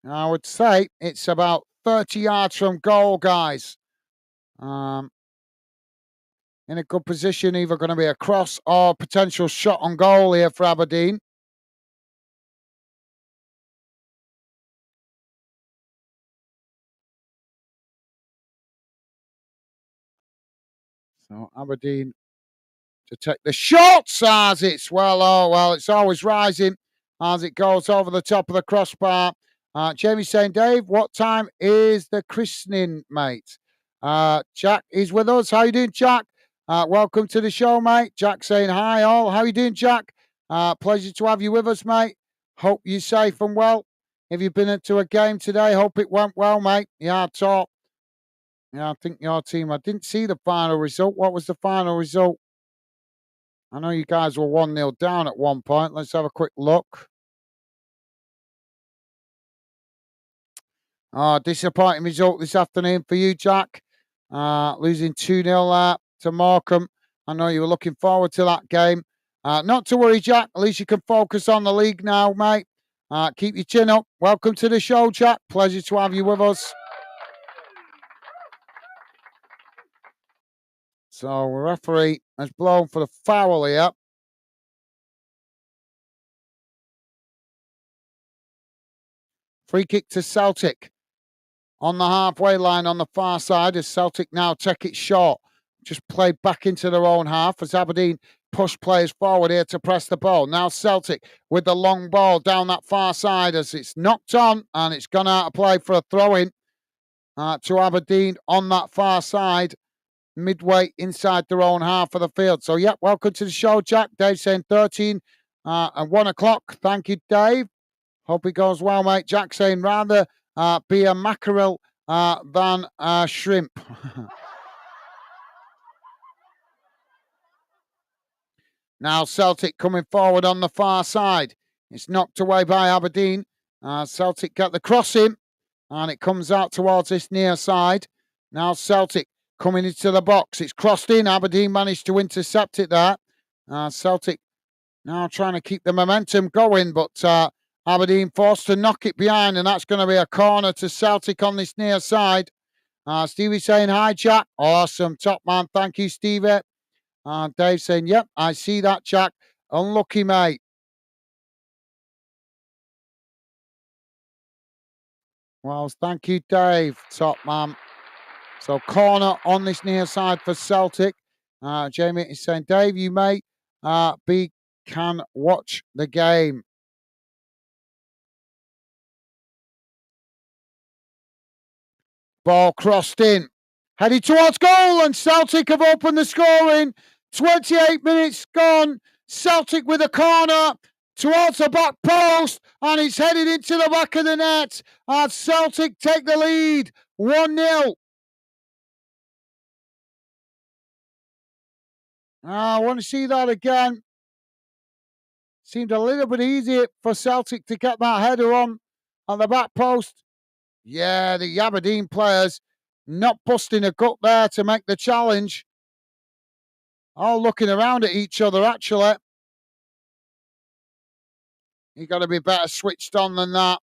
I would say it's about 30 yards from goal, guys. In a good position, either going to be a cross or potential shot on goal here for Aberdeen. So Aberdeen to take the shots as it's it's always rising as it goes over the top of the crossbar. Jamie saying, Dave, what time is the christening, mate? Jack is with us. How you doing, Jack? Welcome to the show, mate. Jack saying hi, all. How you doing, Jack? Pleasure to have you with us, mate. Hope you're safe and well. Have you been into a game today? Hope it went well, mate. Yeah, I thought. Yeah, I think your team. I didn't see the final result. What was the final result? I know you guys were 1-0 down at one point. Let's have a quick look. Disappointing result this afternoon for you, Jack. Losing 2-0 to Morecambe. I know you were looking forward to that game. Not to worry, Jack. At least you can focus on the league now, mate. Keep your chin up. Welcome to the show, Jack. Pleasure to have you with us. So, the referee has blown for the foul here. Free kick to Celtic on the halfway line on the far side as Celtic now take it short. Just played back into their own half as Aberdeen push players forward here to press the ball. Now Celtic with the long ball down that far side as it's knocked on and it's gone out of play for a throw-in to Aberdeen on that far side, midway inside their own half of the field. So, yeah, welcome to the show, Jack. Dave saying 13 and 1 o'clock. Thank you, Dave. Hope it goes well, mate. Jack saying rather be a mackerel than a shrimp. Now Celtic coming forward on the far side. It's knocked away by Aberdeen. Celtic get the cross in, and it comes out towards this near side. Now Celtic coming into the box. It's crossed in. Aberdeen managed to intercept it there. Celtic now trying to keep the momentum going, but Aberdeen forced to knock it behind, and that's going to be a corner to Celtic on this near side. Stevie saying, hi, Jack. Awesome. Top man. Thank you, Stevie. Dave saying, yep, I see that, Jack. Unlucky, mate. Well, thank you, Dave. Top man. So, corner on this near side for Celtic. Jamie is saying, Dave, you may can watch the game. Ball crossed in. Headed towards goal, and Celtic have opened the scoring. 28 minutes gone. Celtic with a corner towards the back post, and it's headed into the back of the net. And Celtic take the lead 1-0. I want to see that again. Seemed a little bit easier for Celtic to get that header on the back post. Yeah, the Aberdeen players not busting a gut there to make the challenge. All looking around at each other, actually. You've got to be better switched on than that.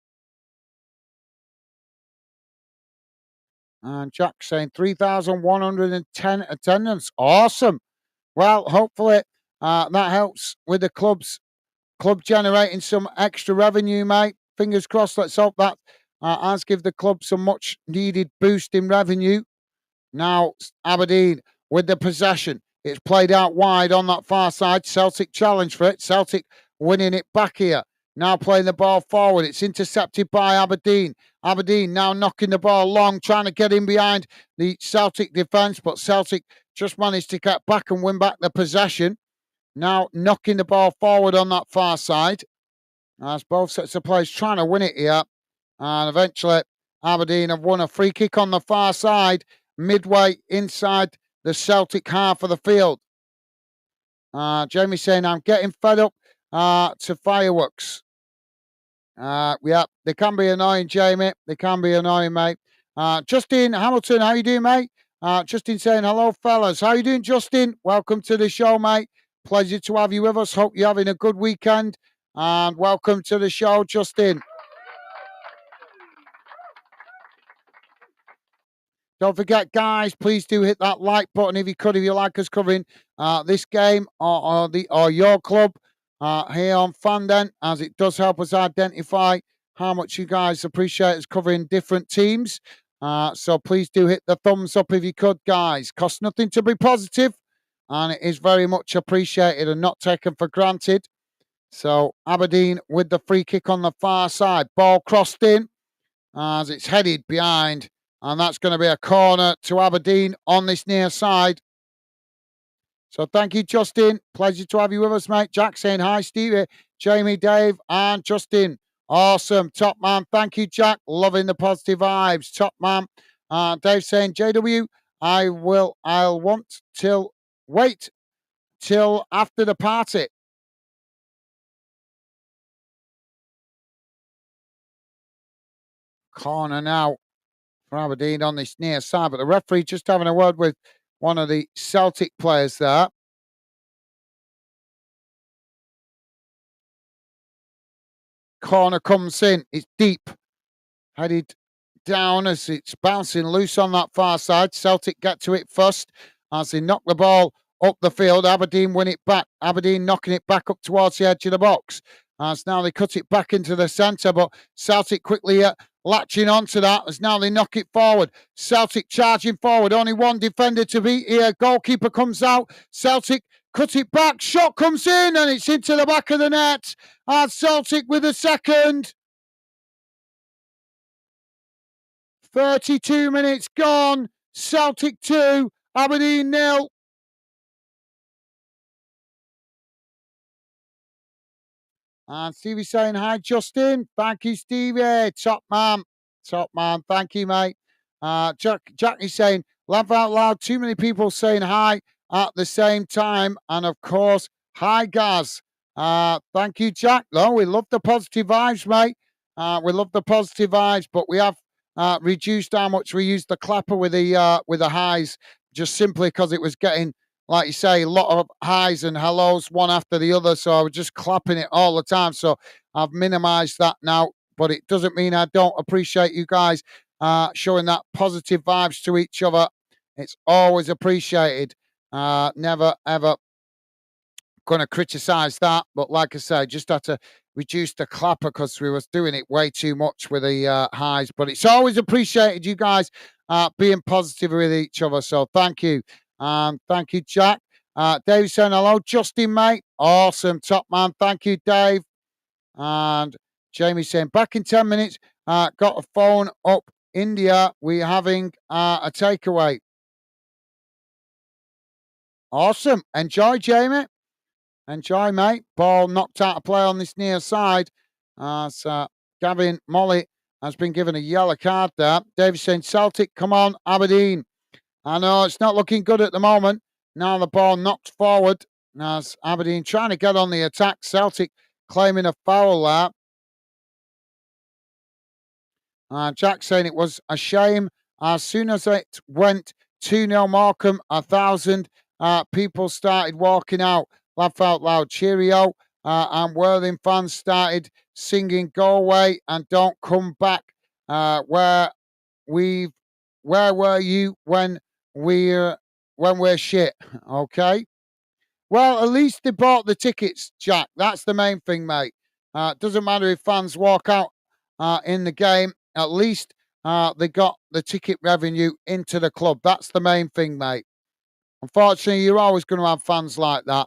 And Jack saying 3,110 attendance. Awesome. Well, hopefully that helps with the club generating some extra revenue, mate. Fingers crossed. Let's hope that has give the club some much needed boost in revenue. Now Aberdeen with the possession. It's played out wide on that far side. Celtic challenge for it. Celtic winning it back here. Now playing the ball forward. It's intercepted by Aberdeen. Aberdeen now knocking the ball long, trying to get in behind the Celtic defence, but Celtic just managed to get back and win back the possession. Now knocking the ball forward on that far side. As both sets of players trying to win it here. And eventually Aberdeen have won a free kick on the far side, midway inside the Celtic half of the field. Jamie saying, I'm getting fed up to fireworks. Yeah, they can be annoying, Jamie. They can be annoying, mate. Justin Hamilton, how you doing, mate? Justin saying, hello, fellas. How you doing, Justin? Welcome to the show, mate. Pleasure to have you with us. Hope you're having a good weekend. And welcome to the show, Justin. Don't forget, guys, please do hit that like button if you could, if you like us covering this game or your club here on Fandom, as it does help us identify how much you guys appreciate us covering different teams. So please do hit the thumbs up if you could, guys. Costs nothing to be positive, and it is very much appreciated and not taken for granted. So Aberdeen with the free kick on the far side. Ball crossed in as it's headed behind And that's going to be a corner to Aberdeen on this near side. So thank you, Justin. Pleasure to have you with us, mate. Jack saying hi, Stevie, Jamie, Dave, and Justin. Awesome. Top man. Thank you, Jack. Loving the positive vibes. Top man. Dave saying, JW, I'll wait till after the party. Corner now for Aberdeen on this near side, but the referee just having a word with one of the Celtic players there. Corner comes in. It's deep. Headed down as it's bouncing loose on that far side. Celtic get to it first as they knock the ball up the field. Aberdeen win it back. Aberdeen knocking it back up towards the edge of the box. As now they cut it back into the centre, but Celtic quickly latching onto that as now they knock it forward. Celtic charging forward. Only one defender to beat here. Goalkeeper comes out. Celtic cut it back. Shot comes in and it's into the back of the net. And Celtic with a second. 32 minutes gone. Celtic 2, Aberdeen 0. And Stevie saying hi, Justin. Thank you, Stevie. Top man. Top man. Thank you, mate. Jack is saying, laugh out loud. Too many people saying hi at the same time. And of course, hi, Gaz. Thank you, Jack. No, we love the positive vibes, mate. We love the positive vibes, but we have reduced how much we use the clapper with the highs, just simply because it was getting, like you say, a lot of highs and hellos one after the other. So I was just clapping it all the time. So I've minimized that now, but it doesn't mean I don't appreciate you guys showing that positive vibes to each other. It's always appreciated. Never ever going to criticize that, but like I say, just had to reduce the clapper because we was doing it way too much with the highs. But it's always appreciated, you guys being positive with each other. So thank you. Thank you, Jack. Dave saying hello, Justin, mate. Awesome, top man. Thank you, Dave. And Jamie saying back in 10 minutes. Got a phone up India. We're having a takeaway. Awesome. Enjoy, Jamie. Enjoy, mate. Ball knocked out of play on this near side. So Gavin Molly has been given a yellow card there. David saying, Celtic, come on, Aberdeen. I know it's not looking good at the moment. Now the ball knocked forward. As Aberdeen trying to get on the attack. Celtic claiming a foul there. Jack saying it was a shame. As soon as it went 2-0 Morecambe, 1,000 people started walking out. Laugh out loud, cheerio. And Worthing fans started singing "Go away and don't come back." Where were you when we're shit? Okay. Well, at least they bought the tickets, Jack. That's the main thing, mate. Doesn't matter if fans walk out in the game. At least they got the ticket revenue into the club. That's the main thing, mate. Unfortunately, you're always going to have fans like that.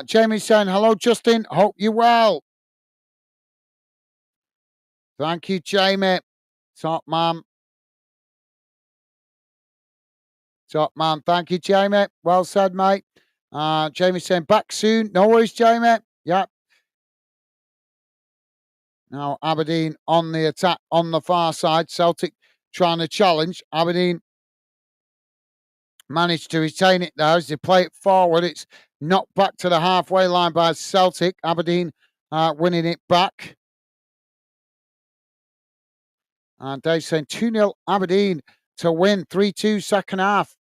Jamie's saying, hello, Justin. Hope you're well. Thank you, Jamie. Top man. Top man. Thank you, Jamie. Well said, mate. Jamie's saying, back soon. No worries, Jamie. Yep. Now, Aberdeen on the attack on the far side. Celtic trying to challenge. Aberdeen managed to retain it there as they play it forward. It's knocked back to the halfway line by Celtic. Aberdeen winning it back. And Dave's saying 2-0 Aberdeen to win 3-2 second half.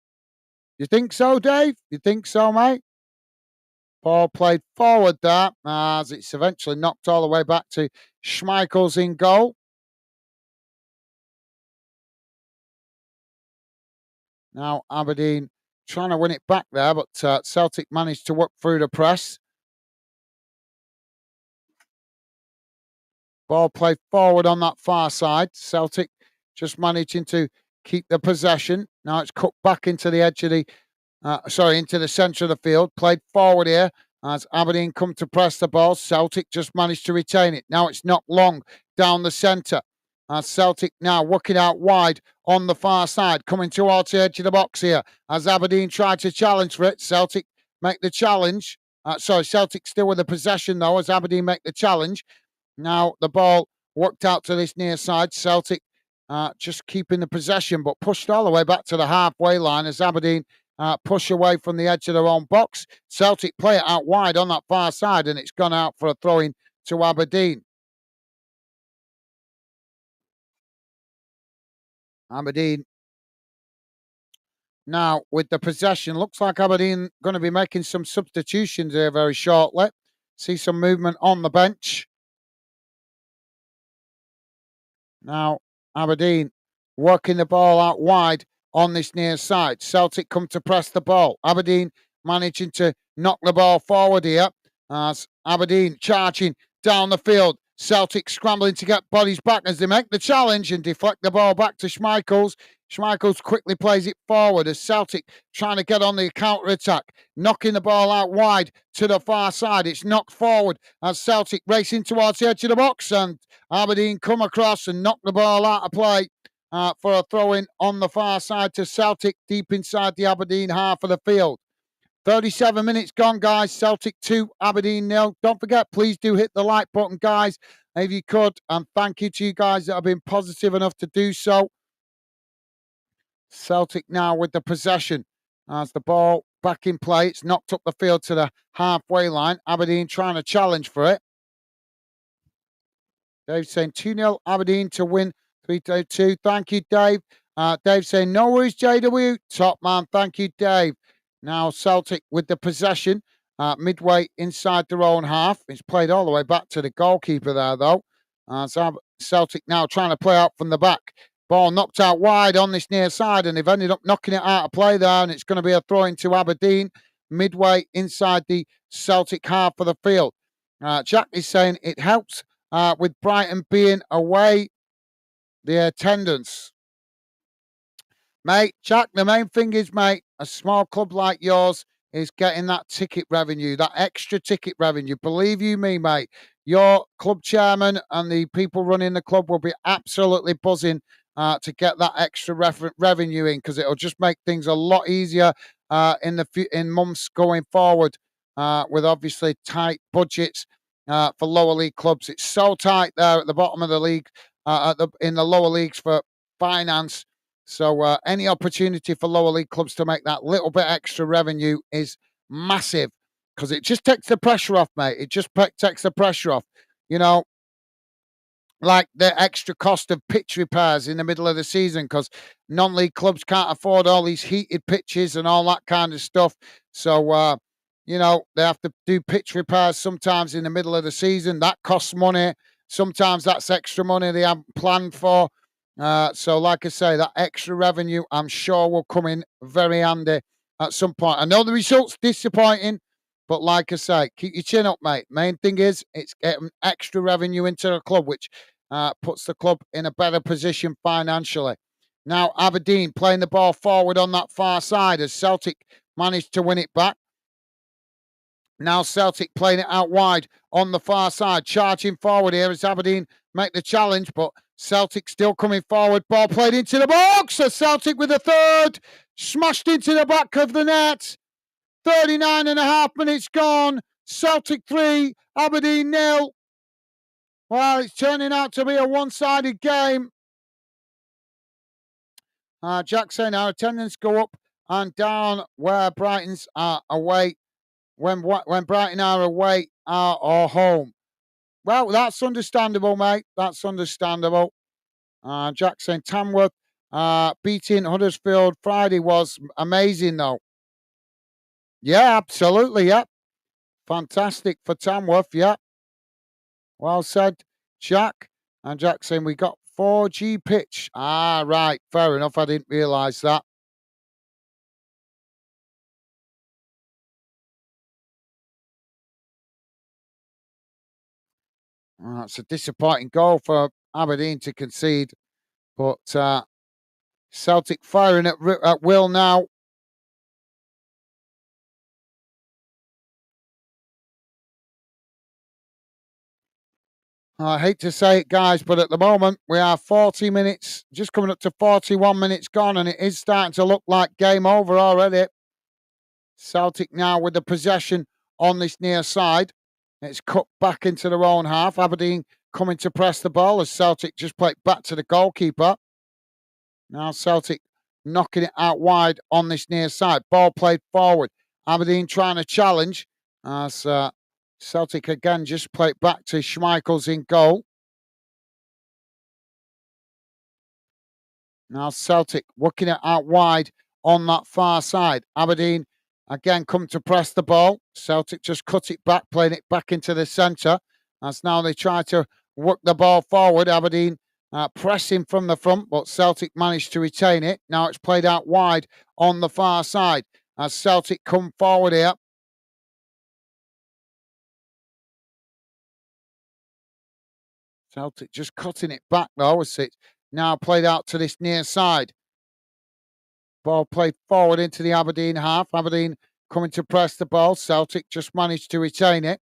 You think so, Dave? You think so, mate? Ball played forward there as it's eventually knocked all the way back to Schmeichel's in goal. Now Aberdeen trying to win it back there, but Celtic managed to work through the press. Ball played forward on that far side. Celtic just managing to keep the possession. Now it's cut back into the edge of the, into the centre of the field. Played forward here as Aberdeen come to press the ball. Celtic just managed to retain it. Now it's not long down the centre. As Celtic now working out wide on the far side, coming towards the edge of the box here. As Aberdeen try to challenge for it, Celtic make the challenge. Celtic still with the possession though, as Aberdeen make the challenge. Now the ball worked out to this near side. Celtic just keeping the possession, but pushed all the way back to the halfway line as Aberdeen push away from the edge of their own box. Celtic play it out wide on that far side, and it's gone out for a throw-in to Aberdeen. Aberdeen now with the possession. Looks like Aberdeen going to be making some substitutions here very shortly. See some movement on the bench. Now Aberdeen working the ball out wide on this near side. Celtic come to press the ball. Aberdeen managing to knock the ball forward here as Aberdeen charging down the field. Celtic scrambling to get bodies back as they make the challenge and deflect the ball back to Schmeichels. Schmeichels quickly plays it forward as Celtic trying to get on the counter-attack, knocking the ball out wide to the far side. It's knocked forward as Celtic racing towards the edge of the box, and Aberdeen come across and knock the ball out of play for a throw-in on the far side to Celtic deep inside the Aberdeen half of the field. 37 minutes gone, guys. Celtic 2, Aberdeen 0. Don't forget, please do hit the like button, guys, if you could. And thank you to you guys that have been positive enough to do so. Celtic now with the possession as the ball back in play. It's knocked up the field to the halfway line. Aberdeen trying to challenge for it. Dave saying 2-0 Aberdeen to win 3-2. Thank you, Dave. Dave saying no worries, JW. Top man. Thank you, Dave. Now Celtic with the possession midway inside their own half. It's played all the way back to the goalkeeper there, though. Celtic now trying to play out from the back. Ball knocked out wide on this near side, and they've ended up knocking it out of play there, and it's going to be a throw into Aberdeen midway inside the Celtic half of the field. Jack is saying it helps with Brighton being away, the attendance. Mate, Jack, the main thing is, mate, a small club like yours is getting that ticket revenue, that extra ticket revenue. Believe you me, mate, your club chairman and the people running the club will be absolutely buzzing to get that extra revenue in, because it'll just make things a lot easier in months going forward with obviously tight budgets for lower league clubs. It's so tight there at the bottom of the league, in the lower leagues for finance. So any opportunity for lower league clubs to make that little bit extra revenue is massive, because it just takes the pressure off, mate. It just takes the pressure off. You know, like the extra cost of pitch repairs in the middle of the season, because non-league clubs can't afford all these heated pitches and all that kind of stuff. So, you know, they have to do pitch repairs sometimes in the middle of the season. That costs money. Sometimes that's extra money they haven't planned for. So, like I say, that extra revenue, I'm sure, will come in very handy at some point. I know the result's disappointing, but like I say, keep your chin up, mate. Main thing is it's getting extra revenue into the club, which puts the club in a better position financially. Now, Aberdeen playing the ball forward on that far side as Celtic managed to win it back. Now Celtic playing it out wide on the far side, charging forward here as Aberdeen make the challenge, but Celtic still coming forward. Ball played into the box as Celtic with a third, smashed into the back of the net. 39 and a half minutes gone. Celtic 3, Aberdeen 0. Well, it's turning out to be a one-sided game. Jack saying our attendance go up and down where Brighton's are away. When Brighton are away or home. Well, that's understandable, mate. That's understandable. Jack saying Tamworth beating Huddersfield Friday was amazing, though. Yeah, absolutely. Yeah. Fantastic for Tamworth. Yeah. Well said, Jack. And Jack saying we got 4G pitch. Right. Fair enough. I didn't realise that. It's a disappointing goal for Aberdeen to concede. But Celtic firing at will now. I hate to say it, guys, but at the moment we are 40 minutes, just coming up to 41 minutes gone, and it is starting to look like game over already. Celtic now with the possession on this near side. It's cut back into their own half. Aberdeen coming to press the ball as Celtic just play it back to the goalkeeper. Now Celtic knocking it out wide on this near side. Ball played forward. Aberdeen trying to challenge as Celtic again just play it back to Schmeichel's in goal. Now Celtic working it out wide on that far side. Aberdeen again come to press the ball. Celtic just cut it back, playing it back into the centre. As now they try to work the ball forward. Aberdeen pressing from the front, but Celtic managed to retain it. Now it's played out wide on the far side as Celtic come forward here. Celtic just cutting it back though as it's now played out to this near side. Ball played forward into the Aberdeen half. Aberdeen coming to press the ball. Celtic just managed to retain it.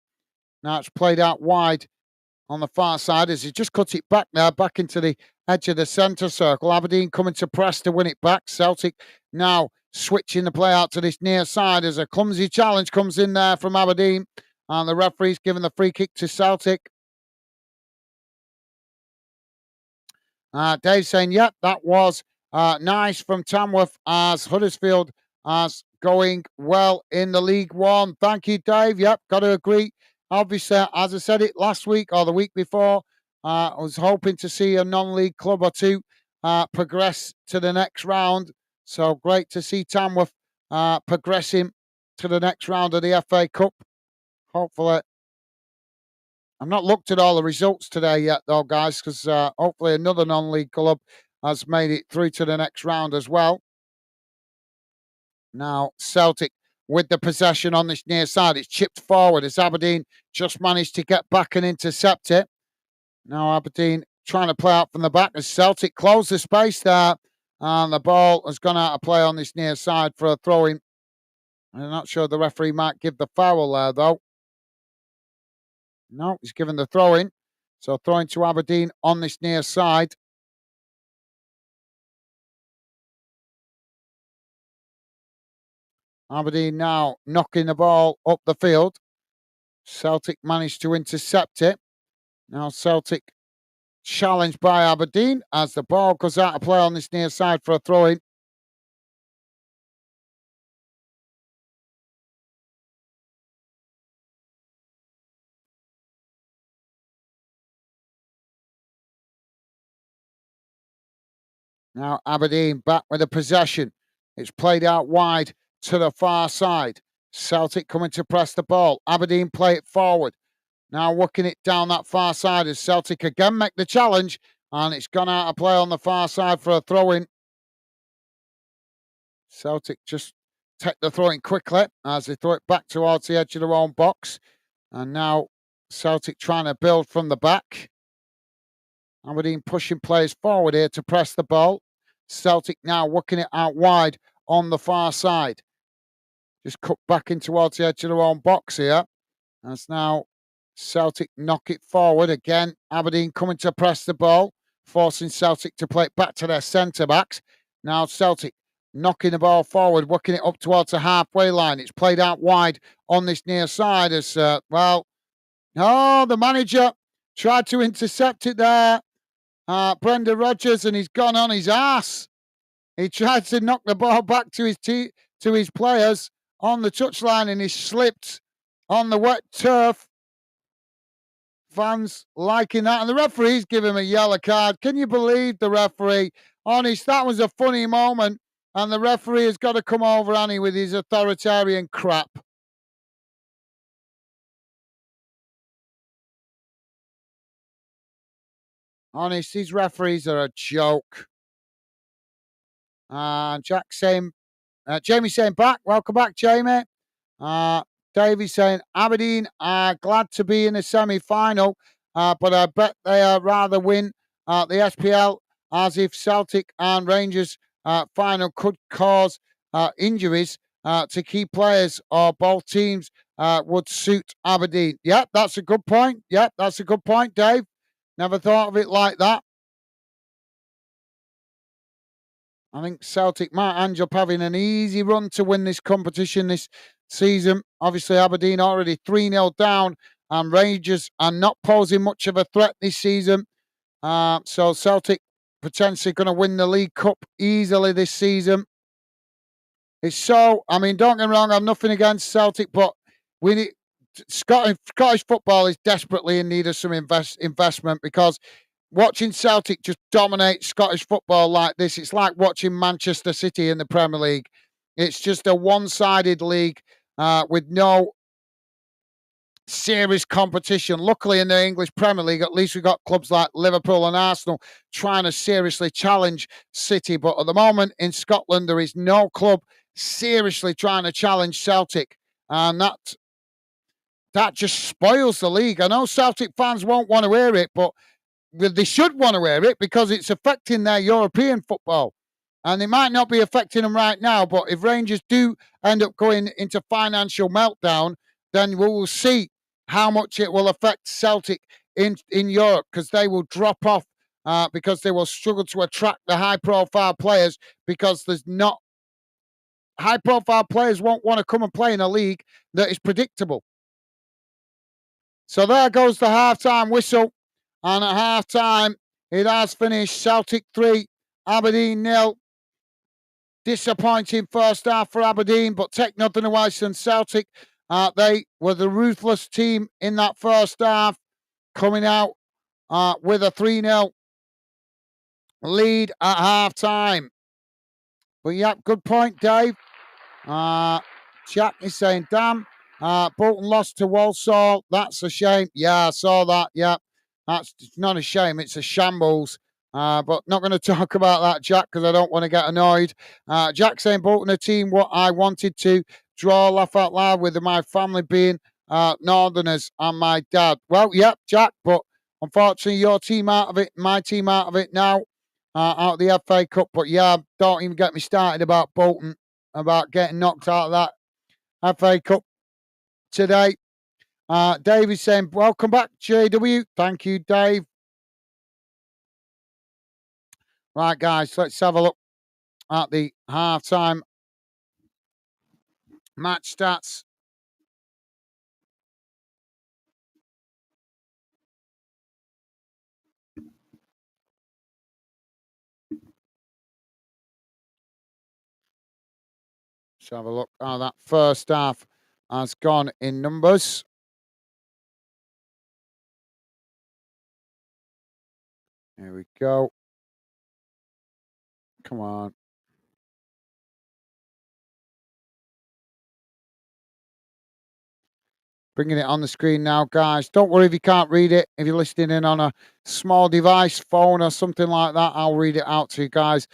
Now it's played out wide on the far side as he just cut it back there, back into the edge of the centre circle. Aberdeen coming to press to win it back. Celtic now switching the play out to this near side as a clumsy challenge comes in there from Aberdeen. And the referee's giving the free kick to Celtic. Dave saying, yep, that was nice from Tamworth as Huddersfield as going well in the League One. Thank you, Dave. Yep, got to agree. Obviously, as I said it last week or the week before, I was hoping to see a non-league club or two progress to the next round. So great to see Tamworth progressing to the next round of the FA Cup. Hopefully, I've not looked at all the results today yet, though, guys, because hopefully another non-league club has made it through to the next round as well. Now, Celtic with the possession on this near side. It's chipped forward as Aberdeen just managed to get back and intercept it. Now, Aberdeen trying to play out from the back as Celtic close the space there. And the ball has gone out of play on this near side for a throw-in. I'm not sure the referee might give the foul there, though. No, he's given the throw-in. So throwing to Aberdeen on this near side. Aberdeen now knocking the ball up the field. Celtic managed to intercept it. Now Celtic challenged by Aberdeen as the ball goes out of play on this near side for a throw-in. Now Aberdeen back with the possession. It's played out wide to the far side. Celtic coming to press the ball. Aberdeen play it forward. Now working it down that far side as Celtic again make the challenge. And it's gone out of play on the far side for a throw-in. Celtic just take the throw-in quickly as they throw it back towards the edge of their own box. And now Celtic trying to build from the back. Aberdeen pushing players forward here to press the ball. Celtic now working it out wide on the far side. Just cut back in towards the edge of their own box here. As now Celtic knock it forward again. Aberdeen coming to press the ball, forcing Celtic to play it back to their centre-backs. Now Celtic knocking the ball forward, working it up towards the halfway line. It's played out wide on this near side as, the manager tried to intercept it there. Brendan Rodgers, and he's gone on his ass. He tried to knock the ball back to his players on the touchline, and he slipped on the wet turf. Fans liking that, and the referee's giving him a yellow card. Can you believe the referee? Honest, that was a funny moment, and the referee has got to come over, Annie, with his authoritarian crap. Honest, these referees are a joke. Jack saying, Jamie saying back. Welcome back, Jamie. Davey saying Aberdeen are glad to be in the semi-final, but I bet they rather win the SPL, as if Celtic and Rangers final could cause injuries to key players or both teams would suit Aberdeen. Yep, that's a good point. Yep, that's a good point, Dave. Never thought of it like that. I think Celtic might end up having an easy run to win this competition this season. Obviously, Aberdeen already 3-0 down, and Rangers are not posing much of a threat this season. So Celtic potentially going to win the League Cup easily this season. It's so, I mean, don't get me wrong, I'm nothing against Celtic, but we need Scottish football is desperately in need of some investment, because watching Celtic just dominate Scottish football like this, it's like watching Manchester City in the Premier League. It's just a one-sided league with no serious competition. Luckily, in the English Premier League, at least we've got clubs like Liverpool and Arsenal trying to seriously challenge City. But at the moment in Scotland, there is no club seriously trying to challenge Celtic, and that just spoils the league. I know Celtic fans won't want to hear it, but they should want to hear it, because it's affecting their European football. And it might not be affecting them right now, but if Rangers do end up going into financial meltdown, then we will see how much it will affect Celtic in Europe, because they will drop off, because they will struggle to attract the high-profile players, because there's not high-profile players won't want to come and play in a league that is predictable. So there goes the half-time whistle. And at half-time, it has finished Celtic 3, Aberdeen 0. Disappointing first half for Aberdeen, but take nothing away from Celtic. They were the ruthless team in that first half, coming out with a 3-0 lead at half-time. But yeah, good point, Dave. Jack is saying, damn, Bolton lost to Walsall. That's a shame. Yeah, I saw that. Yeah, that's not a shame. It's a shambles. But not going to talk about that, Jack, because I don't want to get annoyed. Jack saying Bolton a team what I wanted to draw, laugh out loud with my family being Northerners and my dad. Well, yep, Jack, but unfortunately your team out of it, my team out of it now, out of the FA Cup. But yeah, don't even get me started about Bolton, about getting knocked out of that FA Cup today. Dave is saying, welcome back, JW. Thank you, Dave. Right, guys, let's have a look at the half-time match stats. Let's have a look how that first half has gone in numbers. Here we go. Come on. Bringing it on the screen now, guys. Don't worry if you can't read it. If you're listening in on a small device, phone or something like that, I'll read it out to you guys.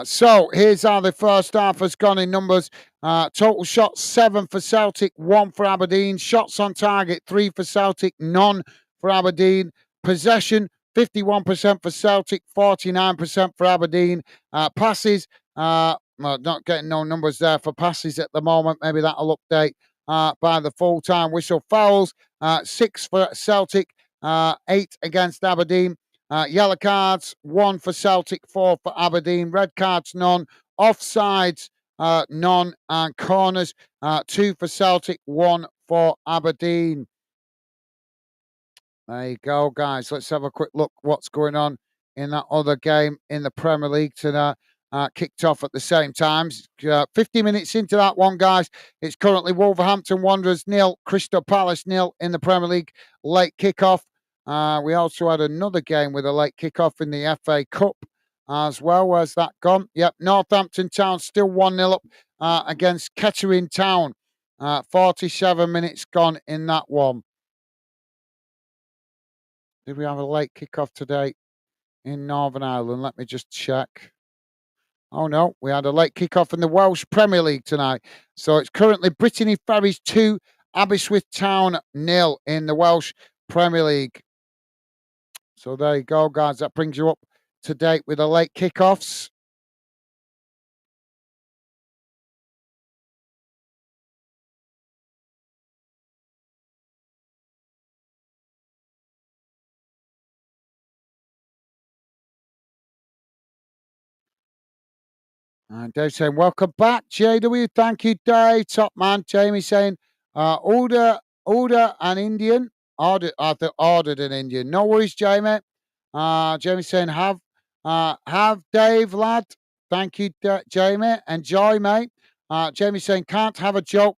So here's how the first half has gone in numbers. Total shots 7 for Celtic, 1 for Aberdeen. Shots on target 3 for Celtic, none for Aberdeen. Possession 51% for Celtic, 49% for Aberdeen. Passes, well, not getting no numbers there for passes at the moment. Maybe that'll update by the full-time whistle. Fouls 6 for Celtic, 8 against Aberdeen. Yellow cards, 1 for Celtic, 4 for Aberdeen. Red cards, none. Offsides, none. And corners, 2 for Celtic, 1 for Aberdeen. There you go, guys. Let's have a quick look what's going on in that other game in the Premier League tonight. Kicked off at the same time. 50 minutes into that one, guys. It's currently Wolverhampton Wanderers 0, Crystal Palace 0 in the Premier League late kickoff. We also had another game with a late kickoff in the FA Cup as well. Where's that gone? Yep, Northampton Town still 1-0 up against Kettering Town. 47 minutes gone in that one. Did we have a late kickoff today in Northern Ireland? Let me just check. Oh no, we had a late kickoff in the Welsh Premier League tonight. So it's currently Brittany Ferries 2, Aberystwyth Town 0 in the Welsh Premier League. So there you go, guys. That brings you up to date with the late kickoffs. And Dave saying, welcome back, JW. Thank you, Dave. Top man. Jamie saying, order an Indian. Ordered an Indian. No worries, Jamie. Jamie saying, have Dave, lad. Thank you, Jamie. Enjoy, mate. Jamie saying, can't have a joke.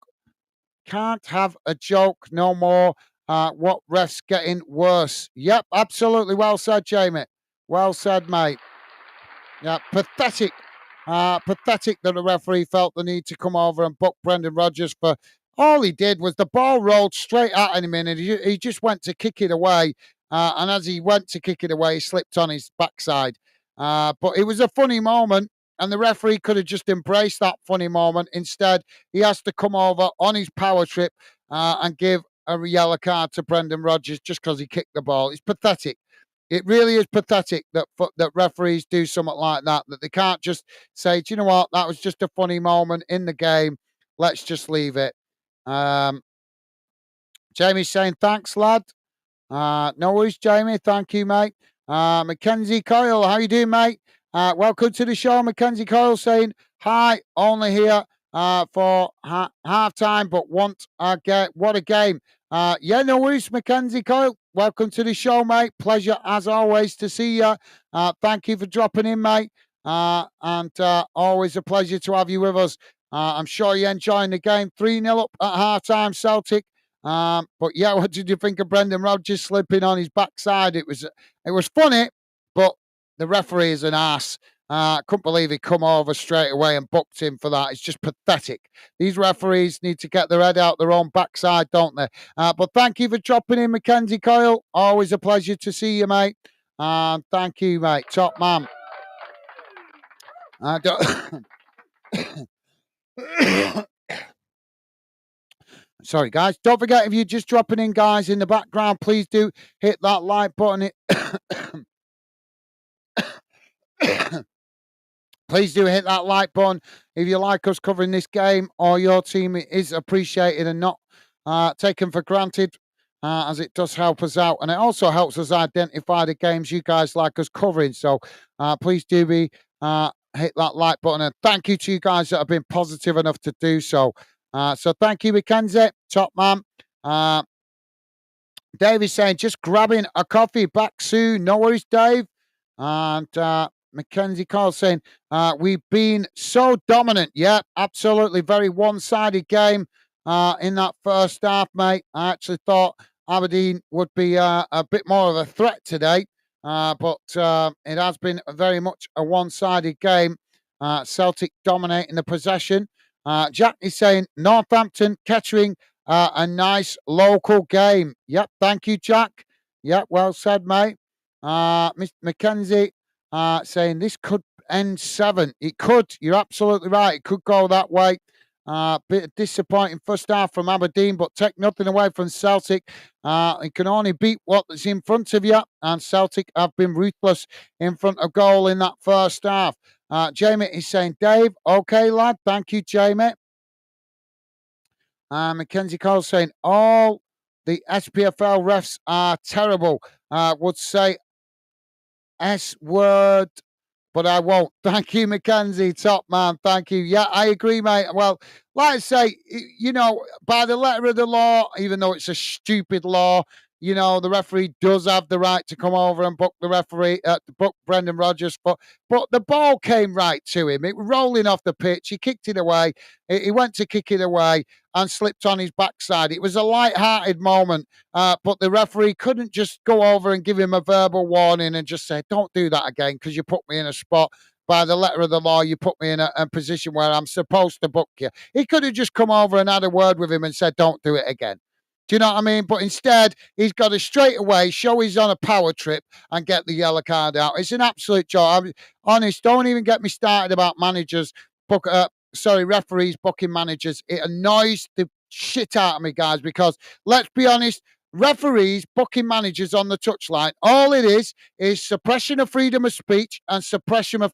Can't have a joke no more. What ref's getting worse? Yep, absolutely. Well said, Jamie. Well said, mate. Yeah, pathetic. Pathetic that the referee felt the need to come over and book Brendan Rodgers for all he did was the ball rolled straight at him and he just went to kick it away. And as he went to kick it away, he slipped on his backside. But it was a funny moment, and the referee could have just embraced that funny moment. Instead, he has to come over on his power trip and give a yellow card to Brendan Rodgers just because he kicked the ball. It's pathetic. It really is pathetic that referees do something like that, that they can't just say, do you know what, that was just a funny moment in the game. Let's just leave it. Jamie's saying, thanks, lad. No worries, Jamie. Thank you, mate. Mackenzie Coyle, how you doing, mate? Welcome to the show. Mackenzie Coyle saying, hi, only here for half time, but what a game. Yeah, no worries, Mackenzie Coyle. Welcome to the show, mate. Pleasure, as always, to see you. Thank you for dropping in, mate. And always a pleasure to have you with us. I'm sure you're enjoying the game. 3-0 up at half time, Celtic. But yeah, what did you think of Brendan Rodgers slipping on his backside? It was funny, but the referee is an ass. Couldn't believe he come over straight away and booked him for that. It's just pathetic. These referees need to get their head out their own backside, don't they? But thank you for dropping in, Mackenzie Coyle. Always a pleasure to see you, mate. Thank you, mate. Top man. Sorry, guys. Don't forget, if you're just dropping in, guys, in the background, please do hit that like button. Please do hit that like button if you like us covering this game or your team. It is appreciated and not taken for granted, as it does help us out. And it also helps us identify the games you guys like us covering. So please do hit that like button. And thank you to you guys that have been positive enough to do so. So thank you, Mackenzie. Top man. Dave is saying, just grabbing a coffee, back soon. No worries, Dave. And Mackenzie Carl saying, we've been so dominant. Yeah, absolutely. Very one-sided game in that first half, mate. I actually thought Aberdeen would be a bit more of a threat today. But it has been very much a one-sided game. Celtic dominating the possession. Jack is saying, Northampton, Kettering, a nice local game. Yep, thank you, Jack. Yep, well said, mate. Mr. Mackenzie saying this could end 7. It could. You're absolutely right. It could go that way. Bit of disappointing first half from Aberdeen, but take nothing away from Celtic. You can only beat what's in front of you, and Celtic have been ruthless in front of goal in that first half. Jamie is saying, Dave, okay, lad. Thank you, Jamie. Mackenzie Cole saying, all the SPFL refs are terrible. Would say S word, but I won't. Thank you, Mackenzie. Top man. Thank you. Yeah, I agree, mate. Well, like I say, you know, by the letter of the law, even though it's a stupid law, you know, the referee does have the right to come over and book book Brendan Rodgers. But the ball came right to him. It was rolling off the pitch. He kicked it away. He went to kick it away and slipped on his backside. It was a light-hearted moment, but the referee couldn't just go over and give him a verbal warning and just say, don't do that again because you put me in a spot. By the letter of the law, you put me in a position where I'm supposed to book you. He could have just come over and had a word with him and said, don't do it again. Do you know what I mean? But instead, he's got to straight away show he's on a power trip and get the yellow card out. It's an absolute joke. I'm honest, don't even get me started about managers, referees booking managers. It annoys the shit out of me, guys, because let's be honest, referees booking managers on the touchline, all it is suppression of freedom of speech and suppression of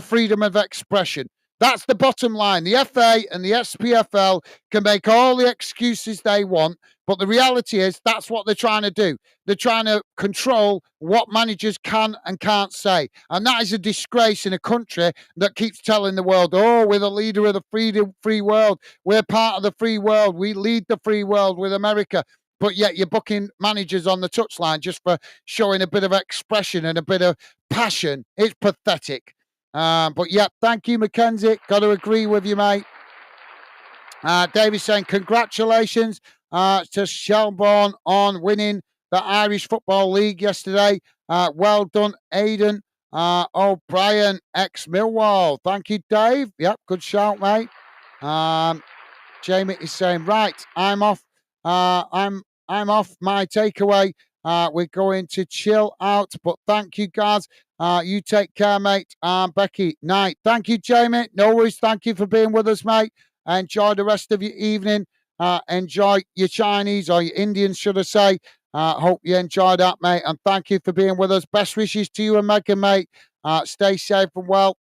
freedom of expression. That's the bottom line. The FA and the SPFL can make all the excuses they want, but the reality is that's what they're trying to do. They're trying to control what managers can and can't say. And that is a disgrace in a country that keeps telling the world, oh, we're the leader of the free world. We're part of the free world. We lead the free world with America. But yet you're booking managers on the touchline just for showing a bit of expression and a bit of passion. It's pathetic. But yeah, thank you, Mackenzie. Got to agree with you, mate. David's saying congratulations to Shelbourne on winning the Irish Football League yesterday. Well done, Aidan O'Brien, ex-Millwall. Thank you, Dave. Yep, good shout, mate. Jamie is saying, right, I'm off. I'm off my takeaway. We're going to chill out, but thank you, guys. You take care, mate. Becky, night. Thank you, Jamie. No worries. Thank you for being with us, mate. Enjoy the rest of your evening. Enjoy your Chinese or your Indians, should I say. Hope you enjoy that, mate. And thank you for being with us. Best wishes to you and Megan, mate. Stay safe and well.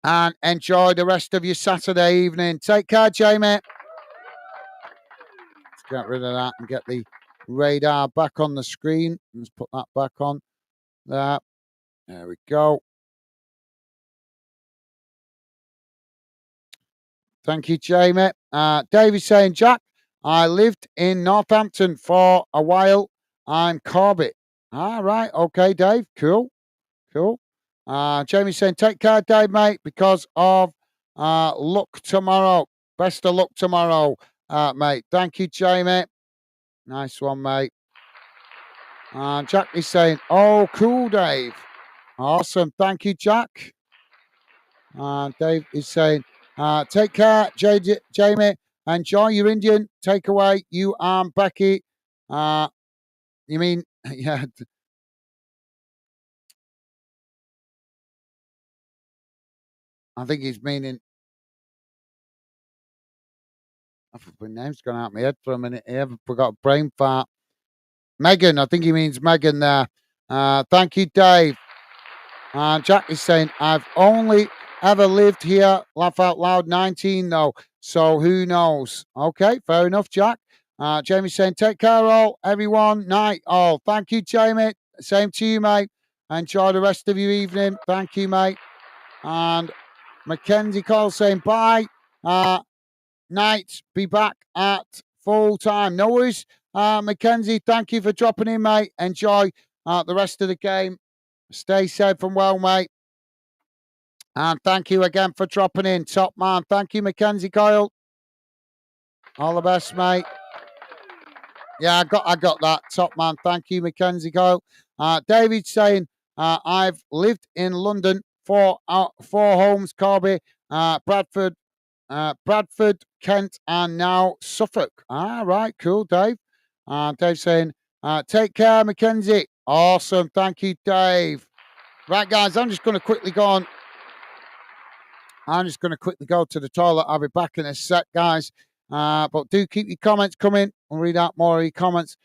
And enjoy the rest of your Saturday evening. Take care, Jamie. Let's get rid of that and get the radar back on the screen. Let's put that back on there. There we go. Thank you, Jamie. David saying, Jack, I lived in Northampton for a while. I'm Corbett. All right. Okay, Dave. Cool. Cool. Jamie saying, take care, Dave, mate, because of luck tomorrow. Best of luck tomorrow, mate. Thank you, Jamie. Nice one, mate. Jack is saying, oh, cool, Dave. Awesome. Thank you, Jack. Dave is saying, take care, Jamie. Enjoy your Indian takeaway. You Becky. You mean, yeah. I think he's meaning. My name's gone out of my head for a minute here. I've got a brain fart. Megan, I think he means Megan there. Thank you, Dave. Jack is saying, I've only ever lived here, laugh out loud, 19 though. So who knows? Okay, fair enough, Jack. Jamie saying, take care all, everyone. Night all. Thank you, Jamie. Same to you, mate. Enjoy the rest of your evening. Thank you, mate. And Mackenzie Cole saying, bye. Night, be back at full time. No worries. Mackenzie, thank you for dropping in, mate. Enjoy the rest of the game. Stay safe and well, mate. And thank you again for dropping in. Top man. Thank you, Mackenzie Coyle. All the best, mate. Yeah, I got that. Top man. Thank you, Mackenzie Coyle. David saying, I've lived in London for four homes, Corby, Bradford, Kent, and now Suffolk. All right, cool, Dave. Dave saying, take care, Mackenzie. Awesome. Thank you, Dave. Right, guys, I'm just going to quickly go on. I'm just going to quickly go to the toilet. I'll be back in a sec, guys. But do keep your comments coming. I'll read out more of your comments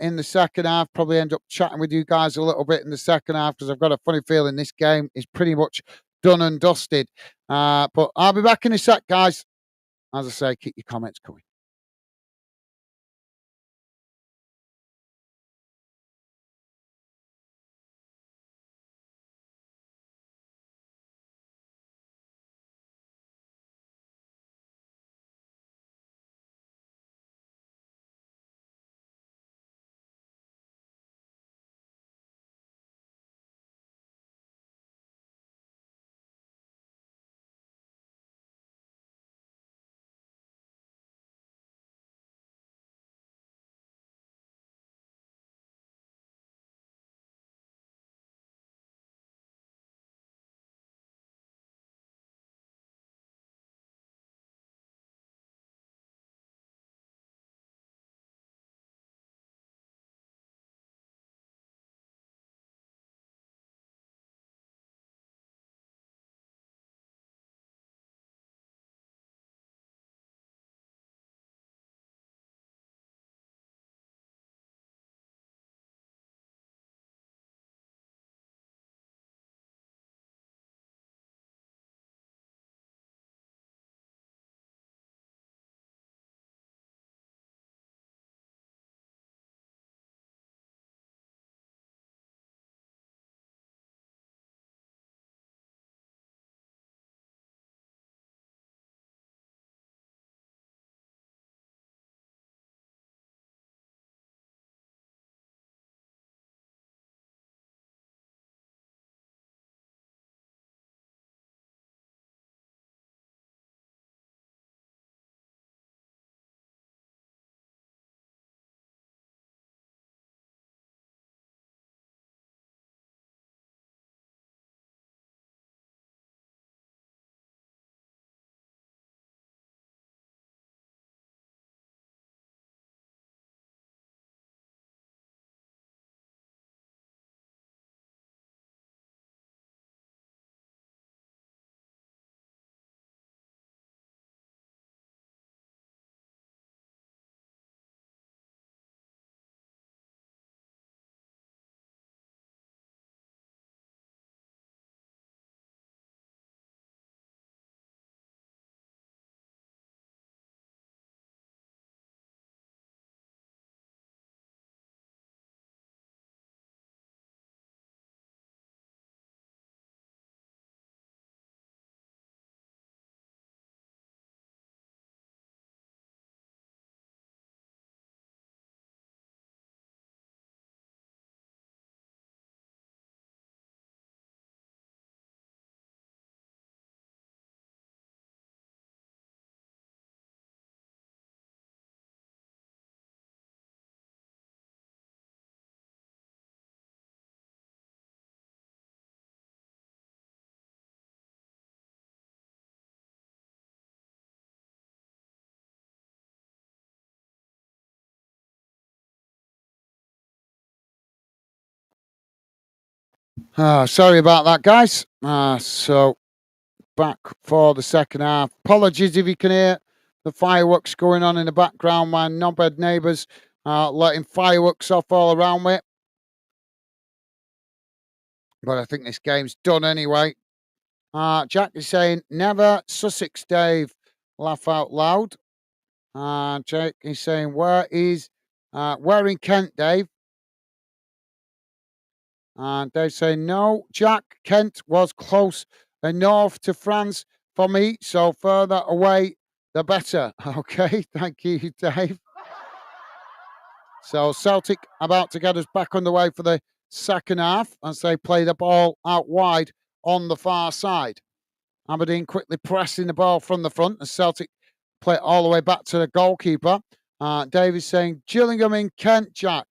in the second half. Probably end up chatting with you guys a little bit in the second half because I've got a funny feeling this game is pretty much done and dusted. But I'll be back in a sec, guys. As I say, keep your comments coming. Sorry about that, guys. So back for the second half. Apologies if you can hear the fireworks going on in the background. My knobhead neighbours letting fireworks off all around me. But I think this game's done anyway. Jack is saying, never Sussex, Dave. Laugh out loud. Jake is saying, where in Kent, Dave? And Dave's saying, no, Jack, Kent was close enough to France for me, so further away, the better. Okay, thank you, Dave. So Celtic about to get us back underway for the second half as they play the ball out wide on the far side. Aberdeen quickly pressing the ball from the front as Celtic play it all the way back to the goalkeeper. Dave is saying, Gillingham in Kent, Jack.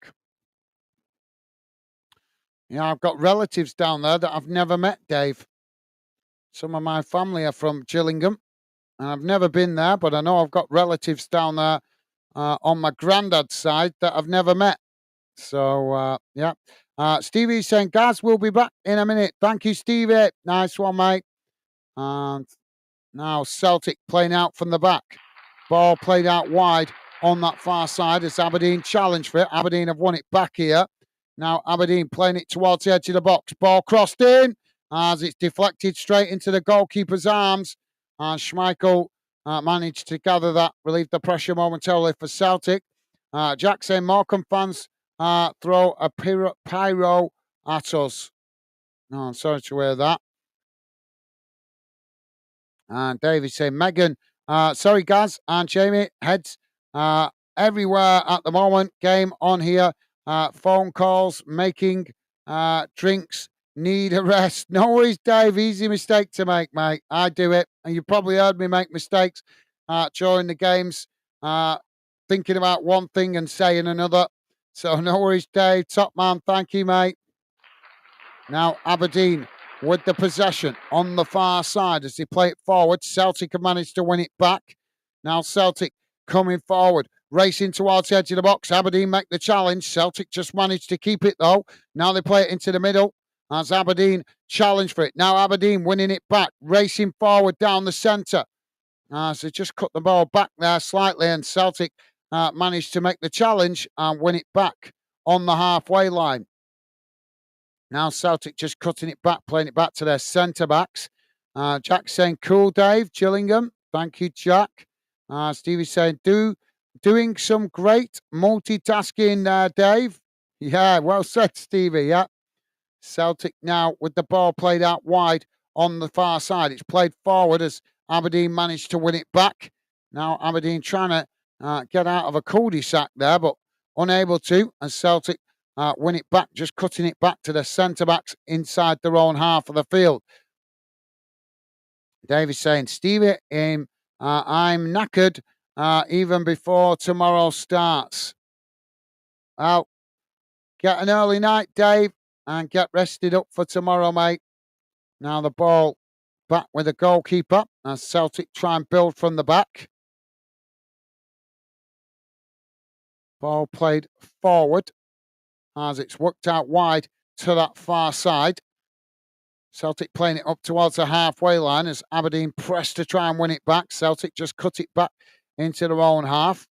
Yeah, I've got relatives down there that I've never met, Dave. Some of my family are from Gillingham, and I've never been there, but I know I've got relatives down there on my granddad's side that I've never met. So, yeah. Stevie's saying, Gaz, we'll be back in a minute. Thank you, Stevie. Nice one, mate. And now Celtic playing out from the back. Ball played out wide on that far side as Aberdeen challenged for it. Aberdeen have won it back here. Now Aberdeen playing it towards the edge of the box. Ball crossed in as it's deflected straight into the goalkeeper's arms. And Schmeichel managed to gather that, relieve the pressure momentarily for Celtic. Jack saying Morecambe fans throw a pyro at us. No, I'm sorry to hear that. And David saying, Megan, sorry, Gaz and Jamie, heads everywhere at the moment. Game on here. Phone calls, making drinks, need a rest. No worries, Dave. Easy mistake to make, mate. I do it. And you probably heard me make mistakes during the games, thinking about one thing and saying another. So no worries, Dave. Top man. Thank you, mate. Now Aberdeen with the possession on the far side as they play it forward. Celtic have managed to win it back. Now Celtic coming forward, racing towards the edge of the box. Aberdeen make the challenge. Celtic just managed to keep it though. Now they play it into the middle as Aberdeen challenge for it. Now Aberdeen winning it back, racing forward down the centre. As they just cut the ball back there slightly and Celtic managed to make the challenge and win it back on the halfway line. Now Celtic just cutting it back, playing it back to their centre-backs. Jack saying, cool, Dave, Gillingham. Thank you, Jack. Stevie saying, doing some great multitasking there, Dave. Yeah, well said, Stevie, yeah. Celtic now with the ball played out wide on the far side. It's played forward as Aberdeen managed to win it back. Now Aberdeen trying to get out of a cul-de-sac there, but unable to, as Celtic win it back, just cutting it back to the centre-backs inside their own half of the field. Dave is saying, Stevie, I'm knackered even before tomorrow starts. Well, get an early night, Dave, and get rested up for tomorrow, mate. Now the ball back with the goalkeeper as Celtic try and build from the back. Ball played forward as it's worked out wide to that far side. Celtic playing it up towards the halfway line as Aberdeen press to try and win it back. Celtic just cut it back into their own half.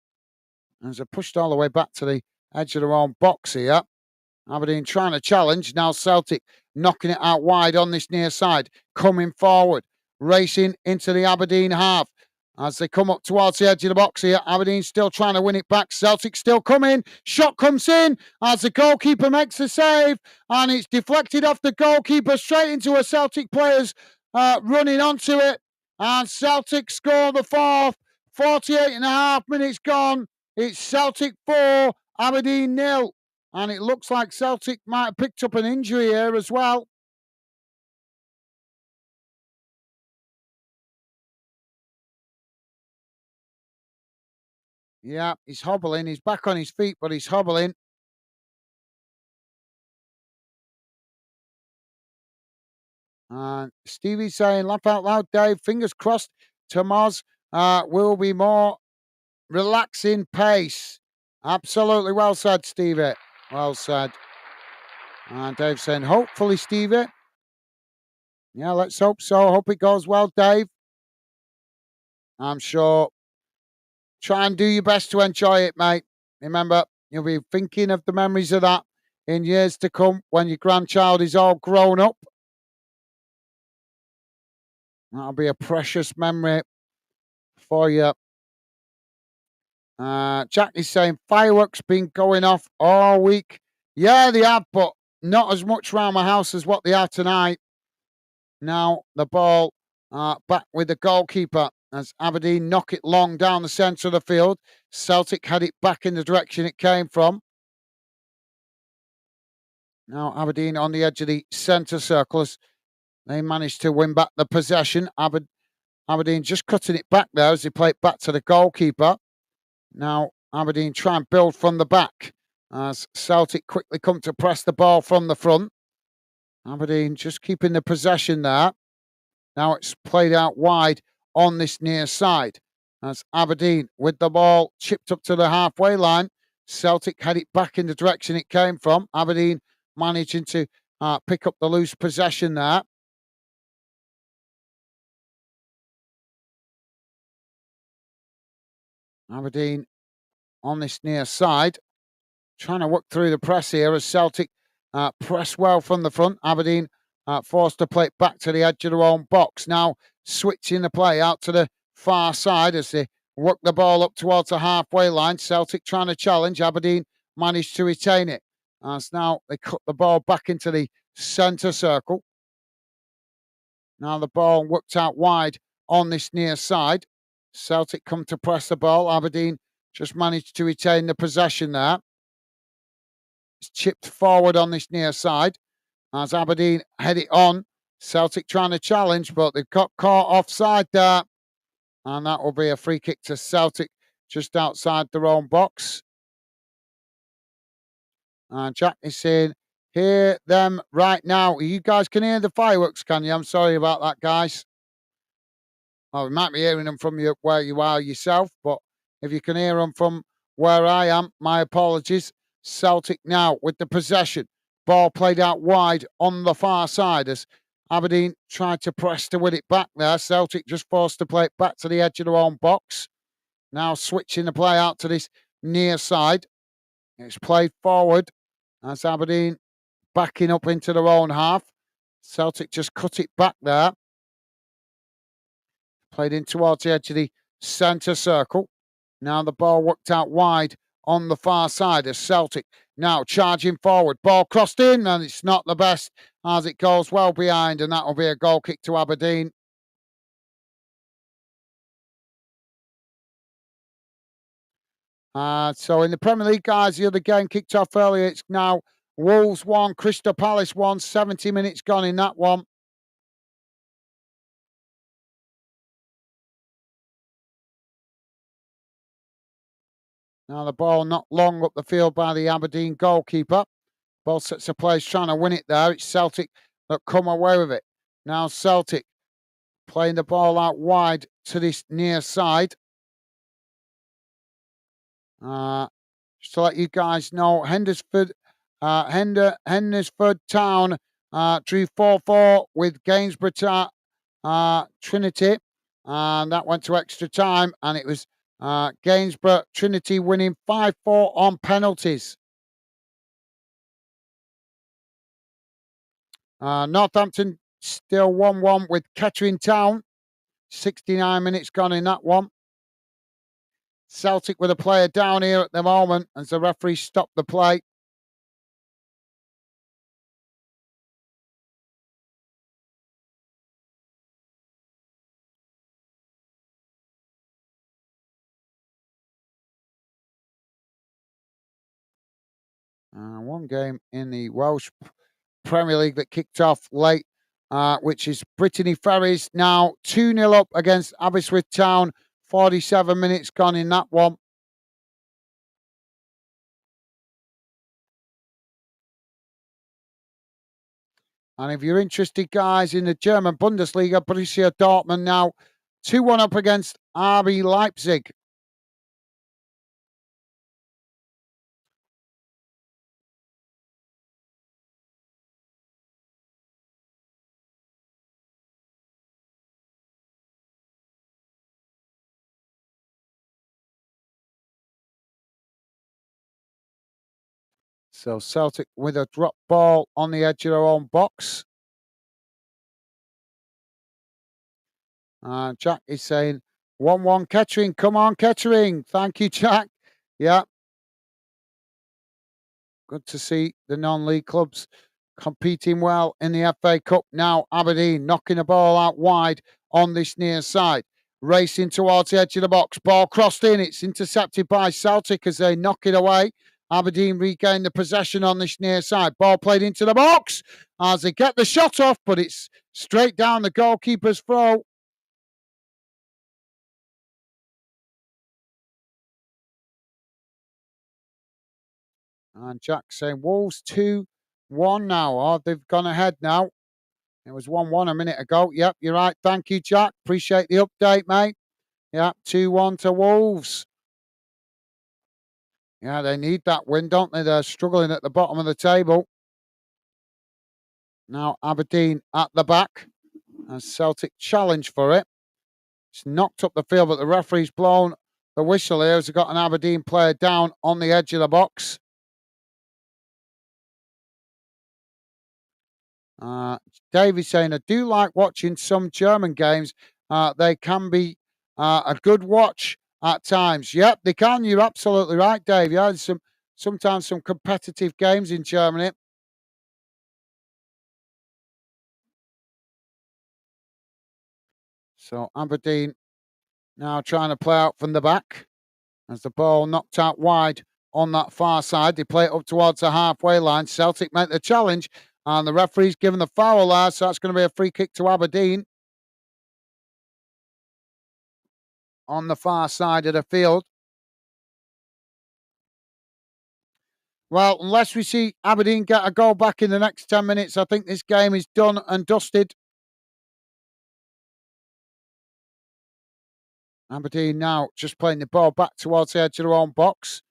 As they pushed all the way back to the edge of their own box here. Aberdeen trying to challenge. Now Celtic knocking it out wide on this near side. Coming forward. Racing into the Aberdeen half. As they come up towards the edge of the box here, Aberdeen still trying to win it back. Celtic still coming. Shot comes in as the goalkeeper makes the save. And it's deflected off the goalkeeper straight into a Celtic players running onto it. And Celtic score the fourth. 48 and a half minutes gone. It's Celtic 4, Aberdeen 0. And it looks like Celtic might have picked up an injury here as well. Yeah, he's hobbling. He's back on his feet, but he's hobbling. And Stevie's saying, laugh out loud, Dave. Fingers crossed tomorrow's will be more relaxing pace. Absolutely well said, Stevie. Well said. And Dave saying, hopefully, Stevie. Yeah, let's hope so. Hope it goes well, Dave. I'm sure. Try and do your best to enjoy it, mate. Remember, you'll be thinking of the memories of that in years to come when your grandchild is all grown up. That'll be a precious memory for you. Jack is saying fireworks been going off all week. Yeah, they have, but not as much round my house as what they are tonight. Now the ball back with the goalkeeper as Aberdeen knock it long down the centre of the field. Celtic had it back in the direction it came from. Now Aberdeen on the edge of the centre circle as they managed to win back the possession. Aberdeen just cutting it back there as they play it back to the goalkeeper. Now Aberdeen try and build from the back as Celtic quickly come to press the ball from the front. Aberdeen just keeping the possession there. Now it's played out wide on this near side as Aberdeen with the ball chipped up to the halfway line. Celtic had it back in the direction it came from. Aberdeen managing to pick up the loose possession there. Aberdeen on this near side, trying to work through the press here as Celtic press well from the front. Aberdeen forced to play it back to the edge of their own box. Now switching the play out to the far side as they work the ball up towards the halfway line. Celtic trying to challenge. Aberdeen managed to retain it. As now they cut the ball back into the centre circle. Now the ball worked out wide on this near side. Celtic come to press the ball. Aberdeen just managed to retain the possession there. It's chipped forward on this near side as Aberdeen head it on. Celtic trying to challenge, but they've got caught offside there. And that will be a free kick to Celtic just outside their own box. And Jack is saying, hear them right now. You guys can hear the fireworks, can you? I'm sorry about that, guys. Well, we might be hearing them from you where you are yourself, but if you can hear them from where I am, my apologies. Celtic now with the possession. Ball played out wide on the far side as Aberdeen tried to press to win it back there. Celtic just forced to play it back to the edge of their own box. Now switching the play out to this near side. It's played forward as Aberdeen backing up into their own half. Celtic just cut it back there. Played in towards the edge of the centre circle. Now the ball worked out wide on the far side as Celtic now charging forward. Ball crossed in and it's not the best as it goes well behind, and that will be a goal kick to Aberdeen. So in the Premier League, guys, the other game kicked off earlier. It's now Wolves 1, Crystal Palace 1, 70 minutes gone in that one. Now the ball not long up the field by the Aberdeen goalkeeper. Both sets of players trying to win it there. It's Celtic that come away with it. Now Celtic playing the ball out wide to this near side. Just to let you guys know, Hendersford Town drew 4-4 with Gainsborough Trinity, and that went to extra time, and it was Gainsborough Trinity winning 5-4 on penalties. Northampton still 1-1 with Kettering Town. 69 minutes gone in that one. Celtic with a player down here at the moment as the referee stopped the play. One game in the Welsh Premier League that kicked off late, which is Brittany Ferries now 2-0 up against Aberystwyth Town. 47 minutes gone in that one. And if you're interested, guys, in the German Bundesliga, Borussia Dortmund now 2-1 up against RB Leipzig. So Celtic with a drop ball on the edge of their own box. Jack is saying 1-1 Kettering. Come on, Kettering. Thank you, Jack. Yeah, good to see the non-league clubs competing well in the FA Cup. Now Aberdeen knocking the ball out wide on this near side. Racing towards the edge of the box. Ball crossed in. It's intercepted by Celtic as they knock it away. Aberdeen regain the possession on this near side. Ball played into the box as they get the shot off, but it's straight down the goalkeeper's throat. And Jack saying Wolves 2-1 now. Oh, they've gone ahead now. It was 1-1 a minute ago. Yep, you're right. Thank you, Jack. Appreciate the update, mate. Yep, 2-1 to Wolves. Yeah, they need that win, don't they? They're struggling at the bottom of the table. Now Aberdeen at the back. And Celtic challenge for it. It's knocked up the field, but the referee's blown the whistle here as they've got an Aberdeen player down on the edge of the box. Davy's saying, I do like watching some German games. They can be a good watch at times. Yep, they can. You're absolutely right, Dave. Yeah, there's sometimes some competitive games in Germany. So Aberdeen now trying to play out from the back as the ball knocked out wide on that far side. They play it up towards the halfway line. Celtic make the challenge, and the referee's given the foul there, so that's going to be a free kick to Aberdeen on the far side of the field. Well, unless we see Aberdeen get a goal back in the next 10 minutes, I think this game is done and dusted. Aberdeen now just playing the ball back towards the edge of their own box.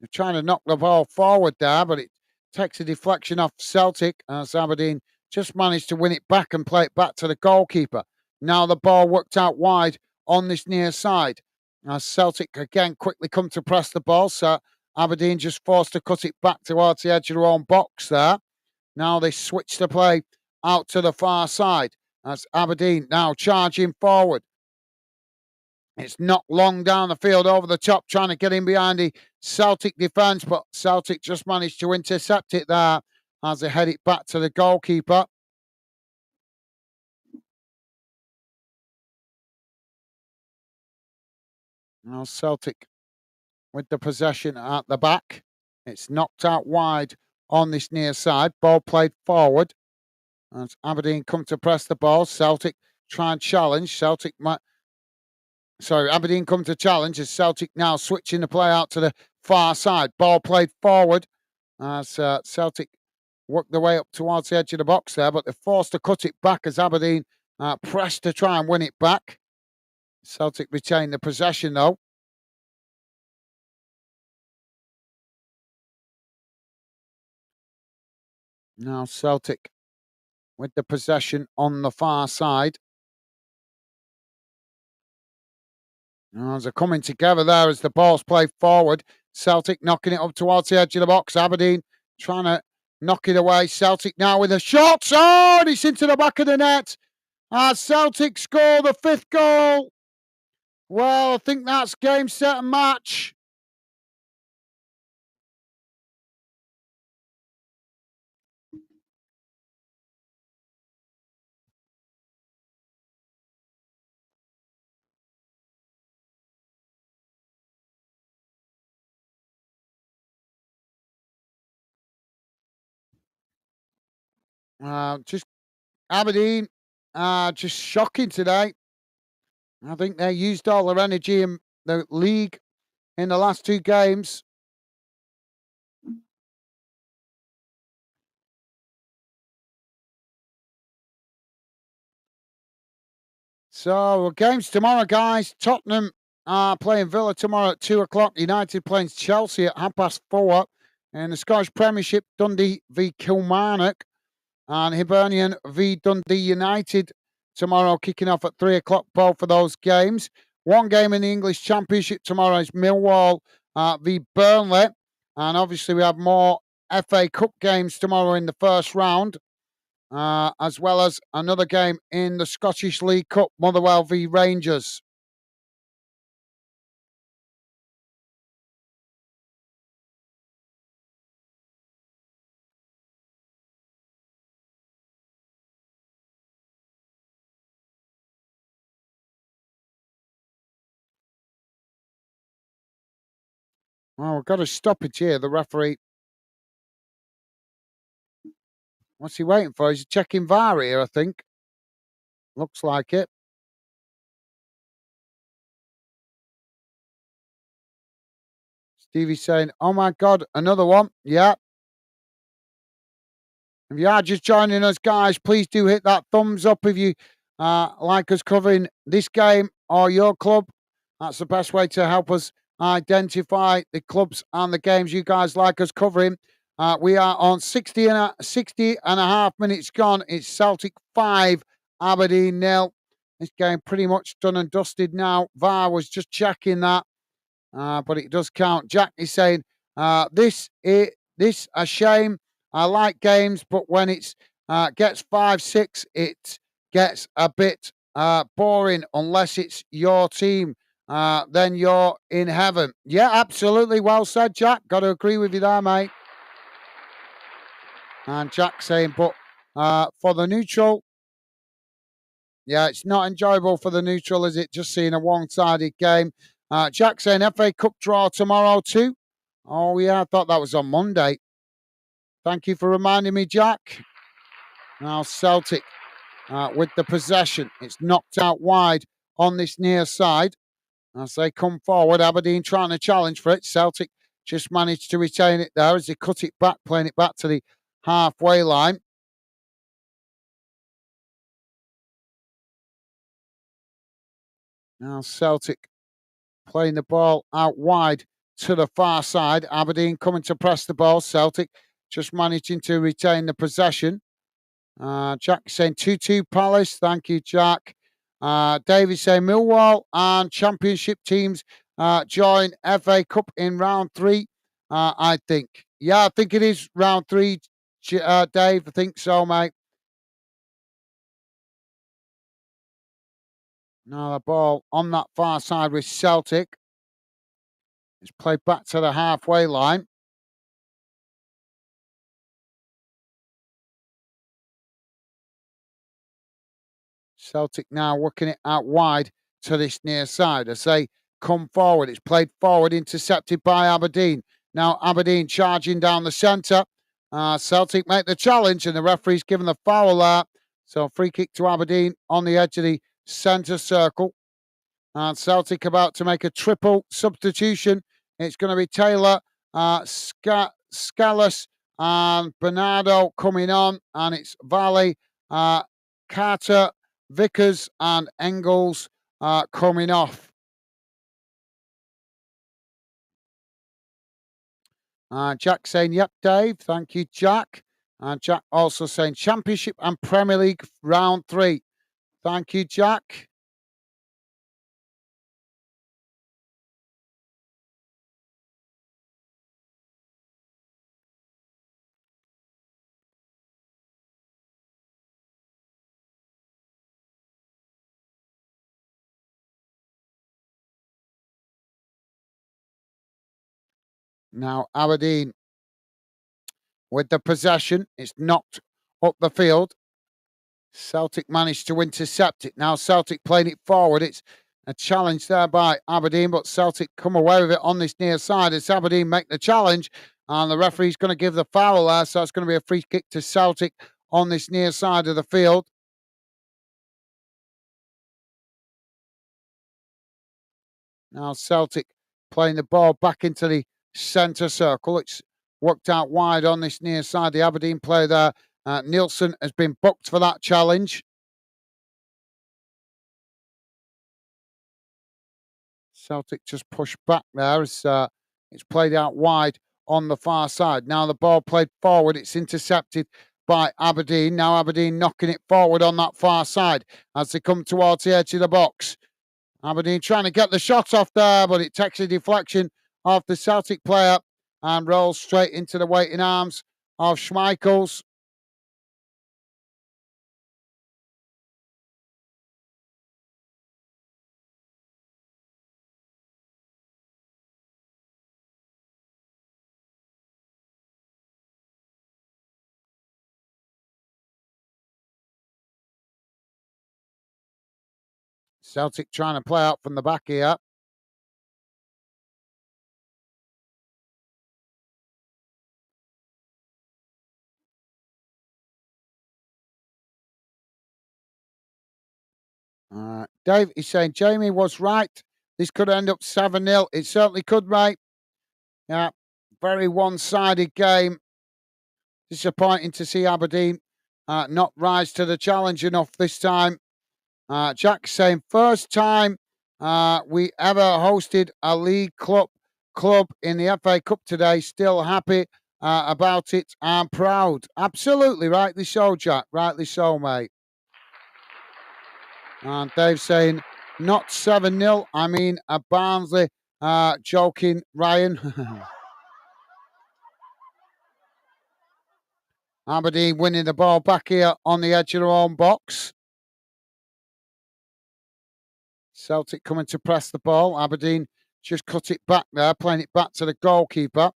They're trying to knock the ball forward there, but it takes a deflection off Celtic as Aberdeen just managed to win it back and play it back to the goalkeeper. Now the ball worked out wide on this near side. As Celtic again quickly come to press the ball, so Aberdeen just forced to cut it back towards the edge of their own box there. Now they switch the play out to the far side as Aberdeen now charging forward. It's knocked long down the field over the top, trying to get in behind the Celtic defence, but Celtic just managed to intercept it there as they head it back to the goalkeeper. Now Celtic with the possession at the back. It's knocked out wide on this near side. Ball played forward. As Aberdeen come to press the ball, Celtic try and challenge. Aberdeen come to challenge as Celtic now switching the play out to the far side. Ball played forward as Celtic work their way up towards the edge of the box there, but they're forced to cut it back as Aberdeen press to try and win it back. Celtic retain the possession though. Now Celtic with the possession on the far side. As they're coming together there as the ball's played forward. Celtic knocking it up towards the edge of the box. Aberdeen trying to knock it away. Celtic now with a shot. Oh, and it's into the back of the net. As Celtic score the 5th goal. Well, I think that's game, set and match. Just Aberdeen, just shocking today. I think they used all their energy in the league in the last 2 games. So, games tomorrow, guys. Tottenham are playing Villa tomorrow at 2 o'clock. United playing Chelsea at 4:30. In the Scottish Premiership, Dundee v Kilmarnock and Hibernian v Dundee United tomorrow, kicking off at 3 o'clock, both of those games. One game in the English Championship tomorrow is Millwall v Burnley. And obviously, we have more FA Cup games tomorrow in the first round, as well as another game in the Scottish League Cup, Motherwell v Rangers. Well, we've got a stoppage here. The referee, what's he waiting for? He's checking VAR here, I think. Looks like it. Stevie's saying, oh my God, another one. Yeah. If you are just joining us, guys, please do hit that thumbs up if you like us covering this game or your club. That's the best way to help us identify the clubs and the games you guys like us covering. We are on 60 and a half minutes gone. It's Celtic 5, Aberdeen 0. This game pretty much done and dusted now. VAR was just checking that, but it does count. Jack is saying, this a shame. I like games, but when it's gets 5-6, it gets a bit boring unless it's your team. Then you're in heaven. Yeah, absolutely. Well said, Jack. Got to agree with you there, mate. And Jack saying, but for the neutral, yeah, it's not enjoyable for the neutral, is it? Just seeing a one-sided game. Jack saying FA Cup draw tomorrow too. Oh, yeah, I thought that was on Monday. Thank you for reminding me, Jack. Now Celtic with the possession. It's knocked out wide on this near side. As they come forward, Aberdeen trying to challenge for it. Celtic just managed to retain it there as they cut it back, playing it back to the halfway line. Now Celtic playing the ball out wide to the far side. Aberdeen coming to press the ball. Celtic just managing to retain the possession. Jack saying 2-2 Palace. Thank you, Jack. David saying Millwall and Championship teams join FA Cup in round 3. I think. Yeah, I think it is round 3, Dave. I think so, mate. Now the ball on that far side with Celtic. It's played back to the halfway line. Celtic now working it out wide to this near side as they come forward. It's played forward, intercepted by Aberdeen. Now Aberdeen charging down the centre. Celtic make the challenge and the referee's given the foul there. So free kick to Aberdeen on the edge of the centre circle. And Celtic about to make a triple substitution. It's going to be Taylor, Scallas and Bernardo coming on. And it's Valley, Carter, Vickers and Engels coming off. Jack saying, yep, Dave. Thank you, Jack. And Jack also saying Championship and Premier League round 3. Thank you, Jack. Now Aberdeen with the possession. It's knocked up the field. Celtic managed to intercept it. Now Celtic playing it forward. It's a challenge there by Aberdeen, but Celtic come away with it on this near side as Aberdeen make the challenge. And the referee's going to give the foul there, so it's going to be a free kick to Celtic on this near side of the field. Now Celtic playing the ball back into the centre circle. It's worked out wide on this near side. The Aberdeen player there, Nielsen, has been booked for that challenge. Celtic just pushed back there as it's played out wide on the far side. Now the ball played forward. It's intercepted by Aberdeen. Now Aberdeen knocking it forward on that far side as they come towards the edge of the box. Aberdeen trying to get the shot off there, but it takes a deflection off the Celtic player. and rolls straight into the waiting arms of Schmeichels. Celtic trying to play out from the back here. Dave is saying Jamie was right. This could end up 7-0. It certainly could, mate. Yeah, very one-sided game. Disappointing to see Aberdeen not rise to the challenge enough this time. Jack saying first time we ever hosted a league club in the FA Cup today. Still happy about it and proud. Absolutely, rightly so, Jack. Rightly so, mate. And Dave saying not 7-0. I mean a Barnsley joking, Ryan. Aberdeen winning the ball back here on the edge of their own box. Celtic coming to press the ball. Aberdeen just cut it back there, playing it back to the goalkeeper.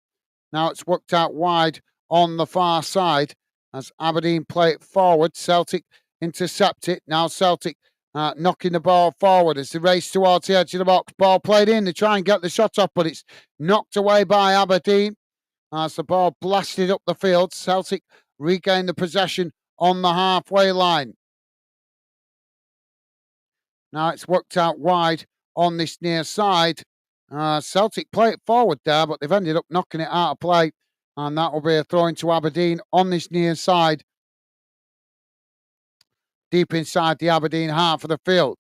Now it's worked out wide on the far side as Aberdeen play it forward. Celtic intercept it. Now Celtic knocking the ball forward as they race towards the edge of the box. Ball played in. They try and get the shot off, but it's knocked away by Aberdeen as the ball blasted up the field. Celtic regain the possession on the halfway line. Now it's worked out wide on this near side. Celtic play it forward there, but they've ended up knocking it out of play. And that will be a throw into Aberdeen on this near side. Deep inside the Aberdeen half of the field.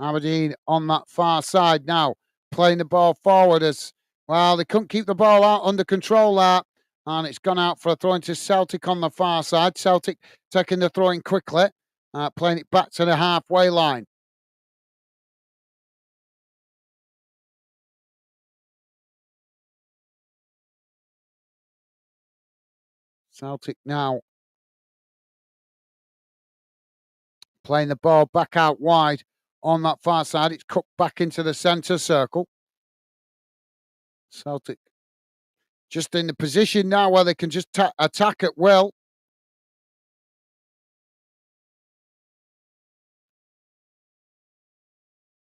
Aberdeen on that far side now, playing the ball forward as well. They couldn't keep the ball out under control there. And it's gone out for a throw into Celtic on the far side. Celtic taking the throw in quickly, playing it back to the halfway line. Celtic now playing the ball back out wide on that far side. It's cut back into the centre circle. Celtic just in the position now where they can just attack at will.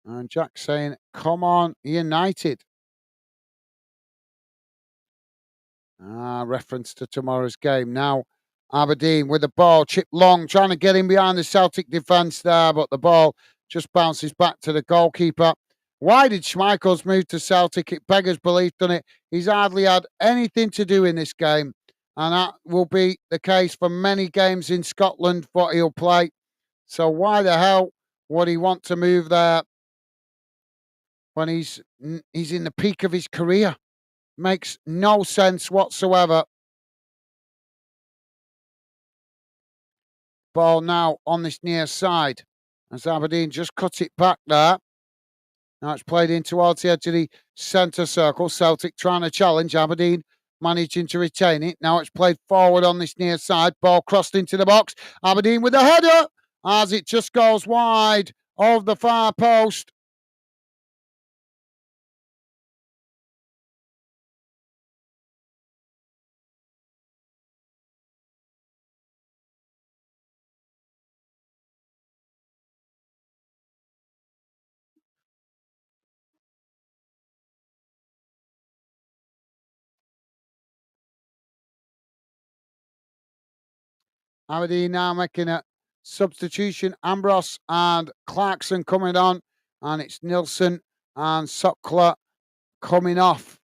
And Jack saying, come on, United. Reference to tomorrow's game. Now, Aberdeen with the ball, chipped long, trying to get in behind the Celtic defence there, but the ball just bounces back to the goalkeeper. Why did Schmeichels move to Celtic? It beggars belief, doesn't it? He's hardly had anything to do in this game, and that will be the case for many games in Scotland, what he'll play. So why the hell would he want to move there when he's in the peak of his career? Makes no sense whatsoever. Ball now on this near side as Aberdeen just cut it back there. Now it's played in towards the edge of the centre circle. Celtic trying to challenge. Aberdeen managing to retain it. Now it's played forward on this near side. Ball crossed into the box. Aberdeen with the header as it just goes wide of the far post. Aberdeen now making a substitution. Ambrose and Clarkson coming on. And it's Nilsson and Sokler coming off.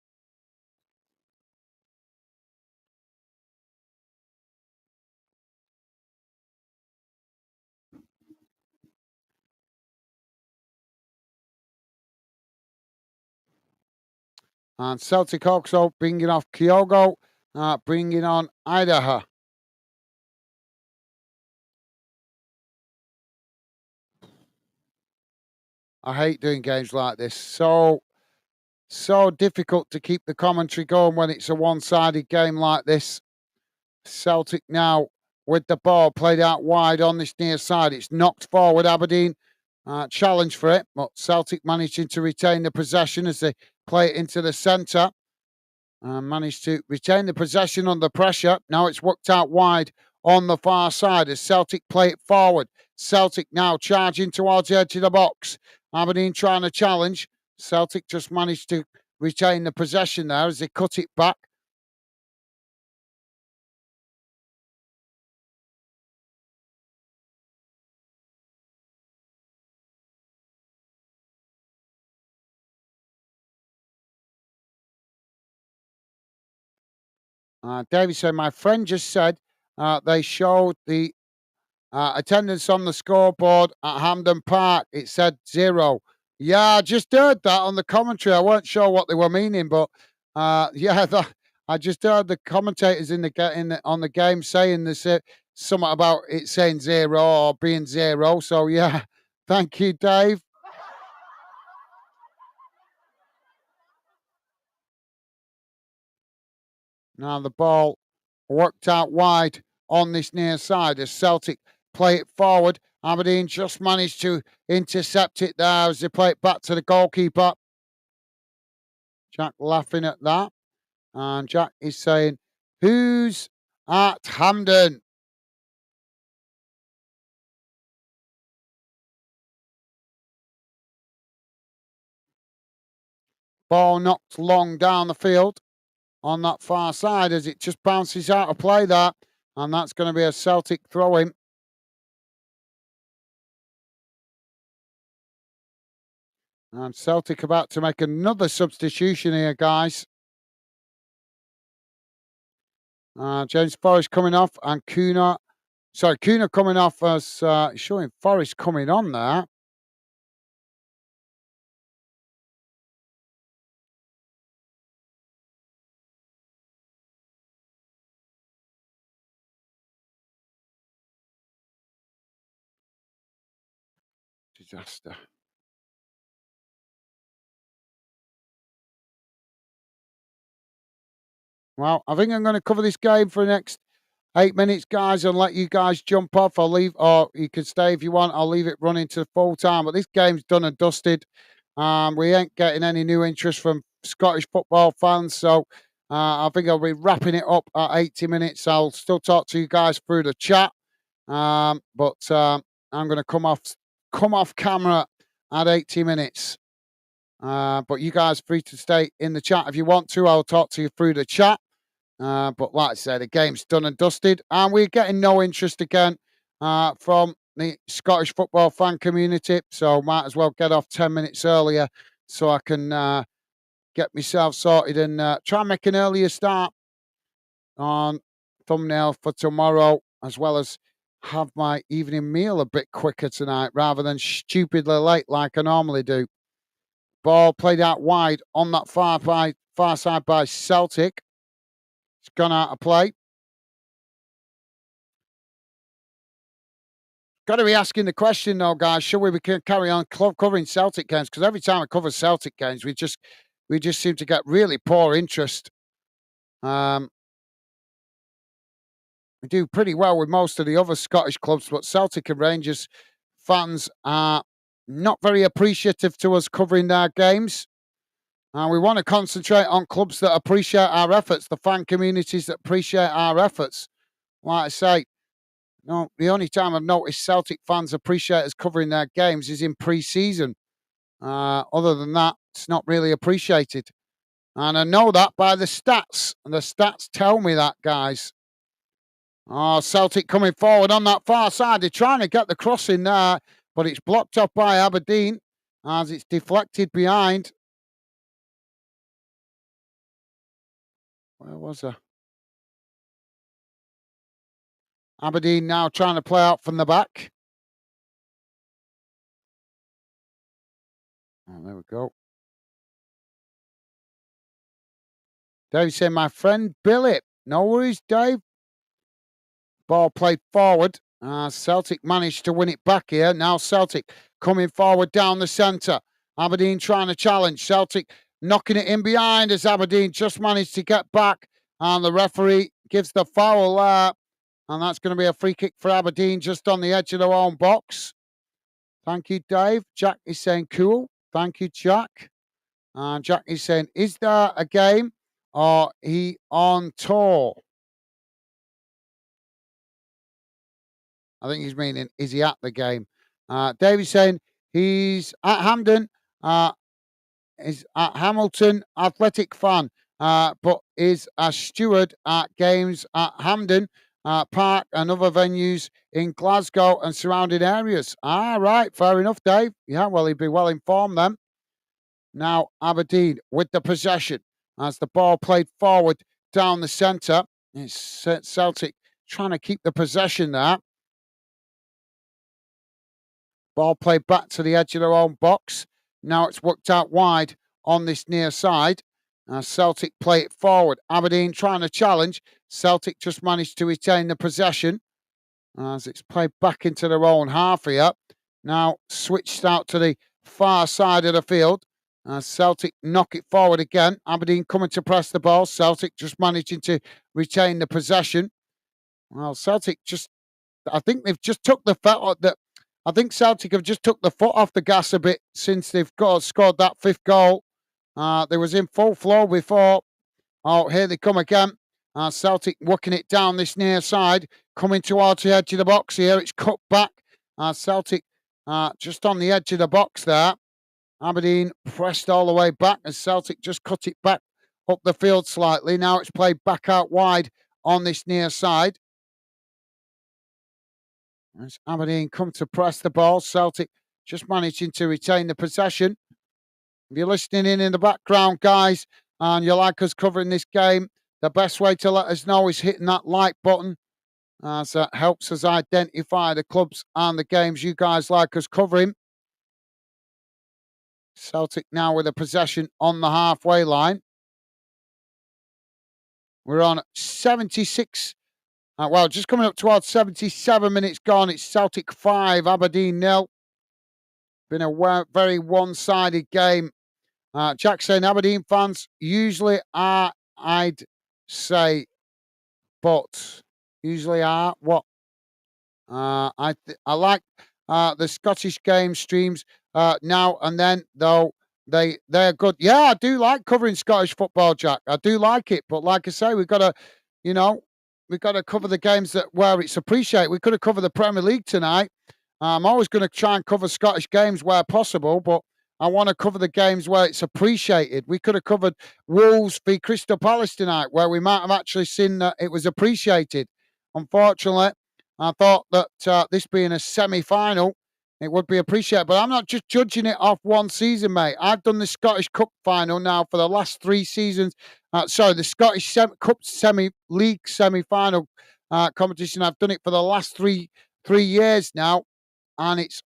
And Celtic also bringing off Kyogo, bringing on Idaho. I hate doing games like this. So difficult to keep the commentary going when it's a one-sided game like this. Celtic now with the ball played out wide on this near side. It's knocked forward. Aberdeen challenge for it, but Celtic managing to retain the possession as they play it into the centre. Managed to retain the possession under pressure. Now it's worked out wide on the far side as Celtic play it forward. Celtic now charging towards the edge of the box. Aberdeen trying to challenge. Celtic just managed to retain the possession there as they cut it back. David said, my friend just said they showed the attendance on the scoreboard at Hampden Park. It said 0. Yeah, I just heard that on the commentary. I weren't sure what they were meaning, but yeah, I just heard the commentators on the game saying this something about it saying 0 or being 0. So yeah, thank you, Dave. Now the ball worked out wide on this near side as Celtic play it forward. Aberdeen just managed to intercept it there as they play it back to the goalkeeper. Jack laughing at that. And Jack is saying, who's at Hampden? Ball knocked long down the field on that far side as it just bounces out of play there. And that's going to be a Celtic throw-in. And Celtic about to make another substitution here, guys. James Forrest coming off and Kuna coming off as showing Forrest coming on there. Disaster. Well, I think I'm going to cover this game for the next 8 minutes, guys, and let you guys jump off. I'll leave, or you can stay if you want. I'll leave it running to full time. But this game's done and dusted. We ain't getting any new interest from Scottish football fans, so I think I'll be wrapping it up at 80 minutes. I'll still talk to you guys through the chat, but I'm going to come off camera at 80 minutes. But you guys free to stay in the chat if you want to. I'll talk to you through the chat. But like I said, the game's done and dusted, and we're getting no interest again from the Scottish football fan community. So might as well get off 10 minutes earlier so I can get myself sorted and try and make an earlier start on thumbnail for tomorrow, as well as have my evening meal a bit quicker tonight rather than stupidly late like I normally do. Ball played out wide on that far side by Celtic. It's gone out of play. Got to be asking the question though, guys. Should we carry on covering Celtic games? Because every time I cover Celtic games, we just seem to get really poor interest. We do pretty well with most of the other Scottish clubs, but Celtic and Rangers fans are not very appreciative to us covering their games. We want to concentrate on clubs that appreciate our efforts, the fan communities that appreciate our efforts. Like I say, no, the only time I've noticed Celtic fans appreciate us covering their games is in pre-season. Other than that, it's not really appreciated. And I know that by the stats. And the stats tell me that, guys. Oh, Celtic coming forward on that far side. They're trying to get the cross in there, but it's blocked off by Aberdeen as it's deflected behind. Where was I? Aberdeen now trying to play out from the back. Oh, there we go. Dave saying, my friend Billy. No worries, Dave. Ball played forward. Celtic managed to win it back here. Now Celtic coming forward down the centre. Aberdeen trying to challenge. Celtic knocking it in behind as Aberdeen just managed to get back. And the referee gives the foul there. And that's going to be a free kick for Aberdeen just on the edge of their own box. Thank you, Dave. Jack is saying cool. Thank you, Jack. And Jack is saying, is there a game or he on tour? I think he's meaning, is he at the game? David's saying he's at Hampden, is at Hamilton Athletic fan, but is a steward at games at Hampden Park and other venues in Glasgow and surrounding areas. Right, fair enough, Dave. Yeah, well, he'd be well informed then. Now Aberdeen with the possession as the ball played forward down the centre. It's Celtic trying to keep the possession there. Ball played back to the edge of their own box. Now it's worked out wide on this near side. Celtic play it forward. Aberdeen trying to challenge. Celtic just managed to retain the possession as it's played back into their own half here. Now switched out to the far side of the field. Celtic knock it forward again. Aberdeen coming to press the ball. Celtic just managing to retain the possession. Well, Celtic just, I think they've just took the I think Celtic have just took the foot off the gas a bit since they've scored that fifth goal. They was in full flow before. Oh, here they come again. Celtic working it down this near side, coming towards the edge of the box here. It's cut back. Celtic just on the edge of the box there. Aberdeen pressed all the way back as Celtic just cut it back up the field slightly. Now it's played back out wide on this near side. As Aberdeen come to press the ball, Celtic just managing to retain the possession. If you're listening in the background, guys, and you like us covering this game, the best way to let us know is hitting that like button, as that helps us identify the clubs and the games you guys like us covering. Celtic now with a possession on the halfway line. We're on 76. Well, just coming up towards 77 minutes gone. It's Celtic 5, Aberdeen 0. Been a very one-sided game. Jack saying Aberdeen fans usually are, I'd say, but usually are what? I like the Scottish game streams now and then, though they're good. Yeah, I do like covering Scottish football, Jack. I do like it, but like I say, we've got to, you know, we've got to cover the games that where it's appreciated. We could have covered the Premier League tonight. I'm always going to try and cover Scottish games where possible, but I want to cover the games where it's appreciated. We could have covered Wolves v Crystal Palace tonight, where we might have actually seen that it was appreciated. Unfortunately, I thought that this being a semi-final, it would be appreciated. But I'm not just judging it off one season, mate. I've done the Scottish Cup final now for the last 3 seasons. The Scottish Cup League semi-final competition. I've done it for the last three years now, and it's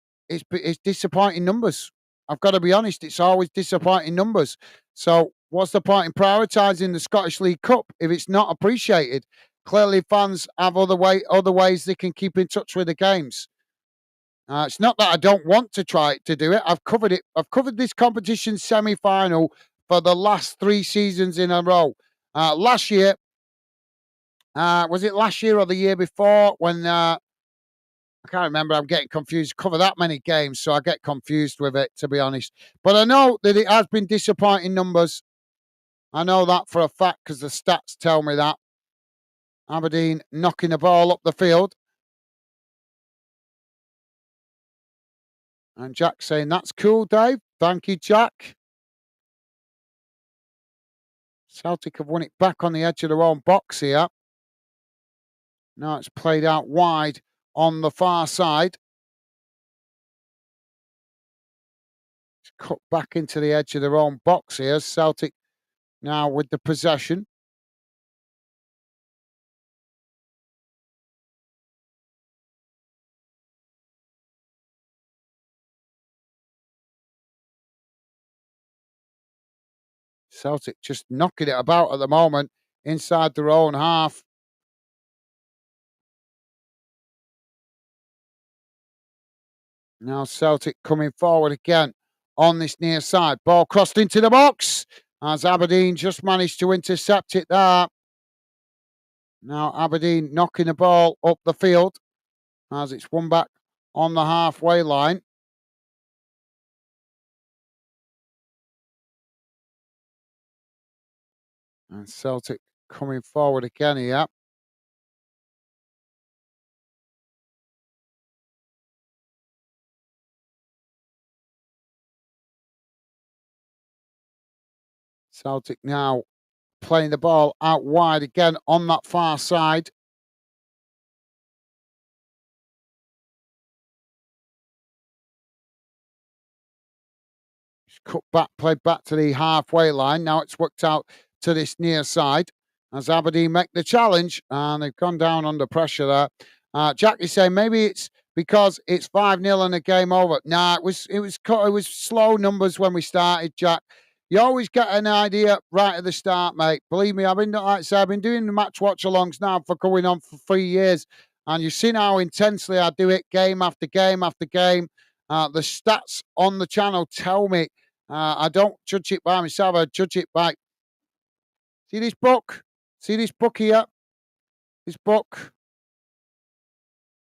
disappointing numbers. I've got to be honest. It's always disappointing numbers. So what's the point in prioritising the Scottish League Cup if it's not appreciated? Clearly, fans have other ways they can keep in touch with the games. It's not that I don't want to try to do it. I've covered it. I've covered this competition semi-final for the last 3 seasons in a row. Last year, was it last year or the year before when I can't remember. I'm getting confused. Cover that many games, so I get confused with it, to be honest. But I know that it has been disappointing numbers. I know that for a fact because the stats tell me that. Aberdeen knocking the ball up the field. And Jack saying, that's cool, Dave. Thank you, Jack. Celtic have won it back on the edge of their own box here. Now it's played out wide on the far side. It's cut back into the edge of their own box here. Celtic now with the possession. Celtic just knocking it about at the moment inside their own half. Now Celtic coming forward again on this near side. Ball crossed into the box as Aberdeen just managed to intercept it there. Now Aberdeen knocking the ball up the field as it's won back on the halfway line. And Celtic coming forward again here. Celtic now playing the ball out wide again on that far side. Cut back, played back to the halfway line. Now it's worked out to this near side as Aberdeen make the challenge, and they've gone down under pressure there. Jack is saying maybe it's because it's 5-0 and the game over. Nah, it was slow numbers when we started, Jack. You always get an idea right at the start, mate. Believe me, like I say, I've been doing the match watch alongs now for going on for 3 years, and you've seen how intensely I do it, game after game after game. The stats on the channel tell me I don't judge it by myself. I judge it by. See this book? See this book here? This book.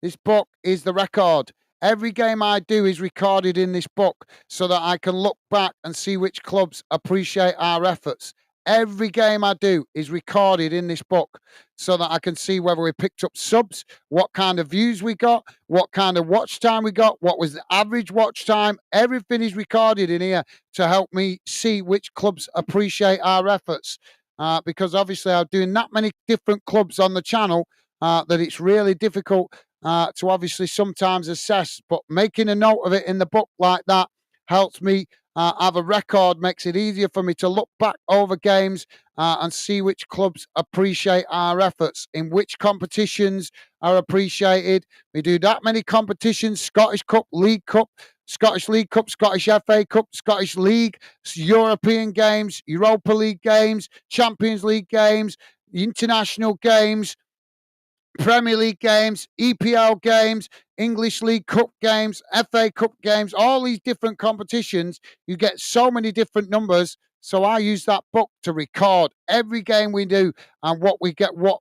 This book is the record. Every game I do is recorded in this book so that I can look back and see which clubs appreciate our efforts. Every game I do is recorded in this book so that I can see whether we picked up subs, what kind of views we got, what kind of watch time we got, what was the average watch time. Everything is recorded in here to help me see which clubs appreciate our efforts. Because obviously I'm doing that many different clubs on the channel that it's really difficult to obviously sometimes assess, but making a note of it in the book like that helps me have a record, makes it easier for me to look back over games and see which clubs appreciate our efforts, in which competitions are appreciated. We do that many competitions: Scottish Cup, League Cup, Scottish League Cup, Scottish FA Cup, Scottish League, European games, Europa League games, Champions League games, international games, Premier League games, EPL games, English League Cup games, FA Cup games, all these different competitions. You get so many different numbers. So I use that book to record every game we do and what we get, what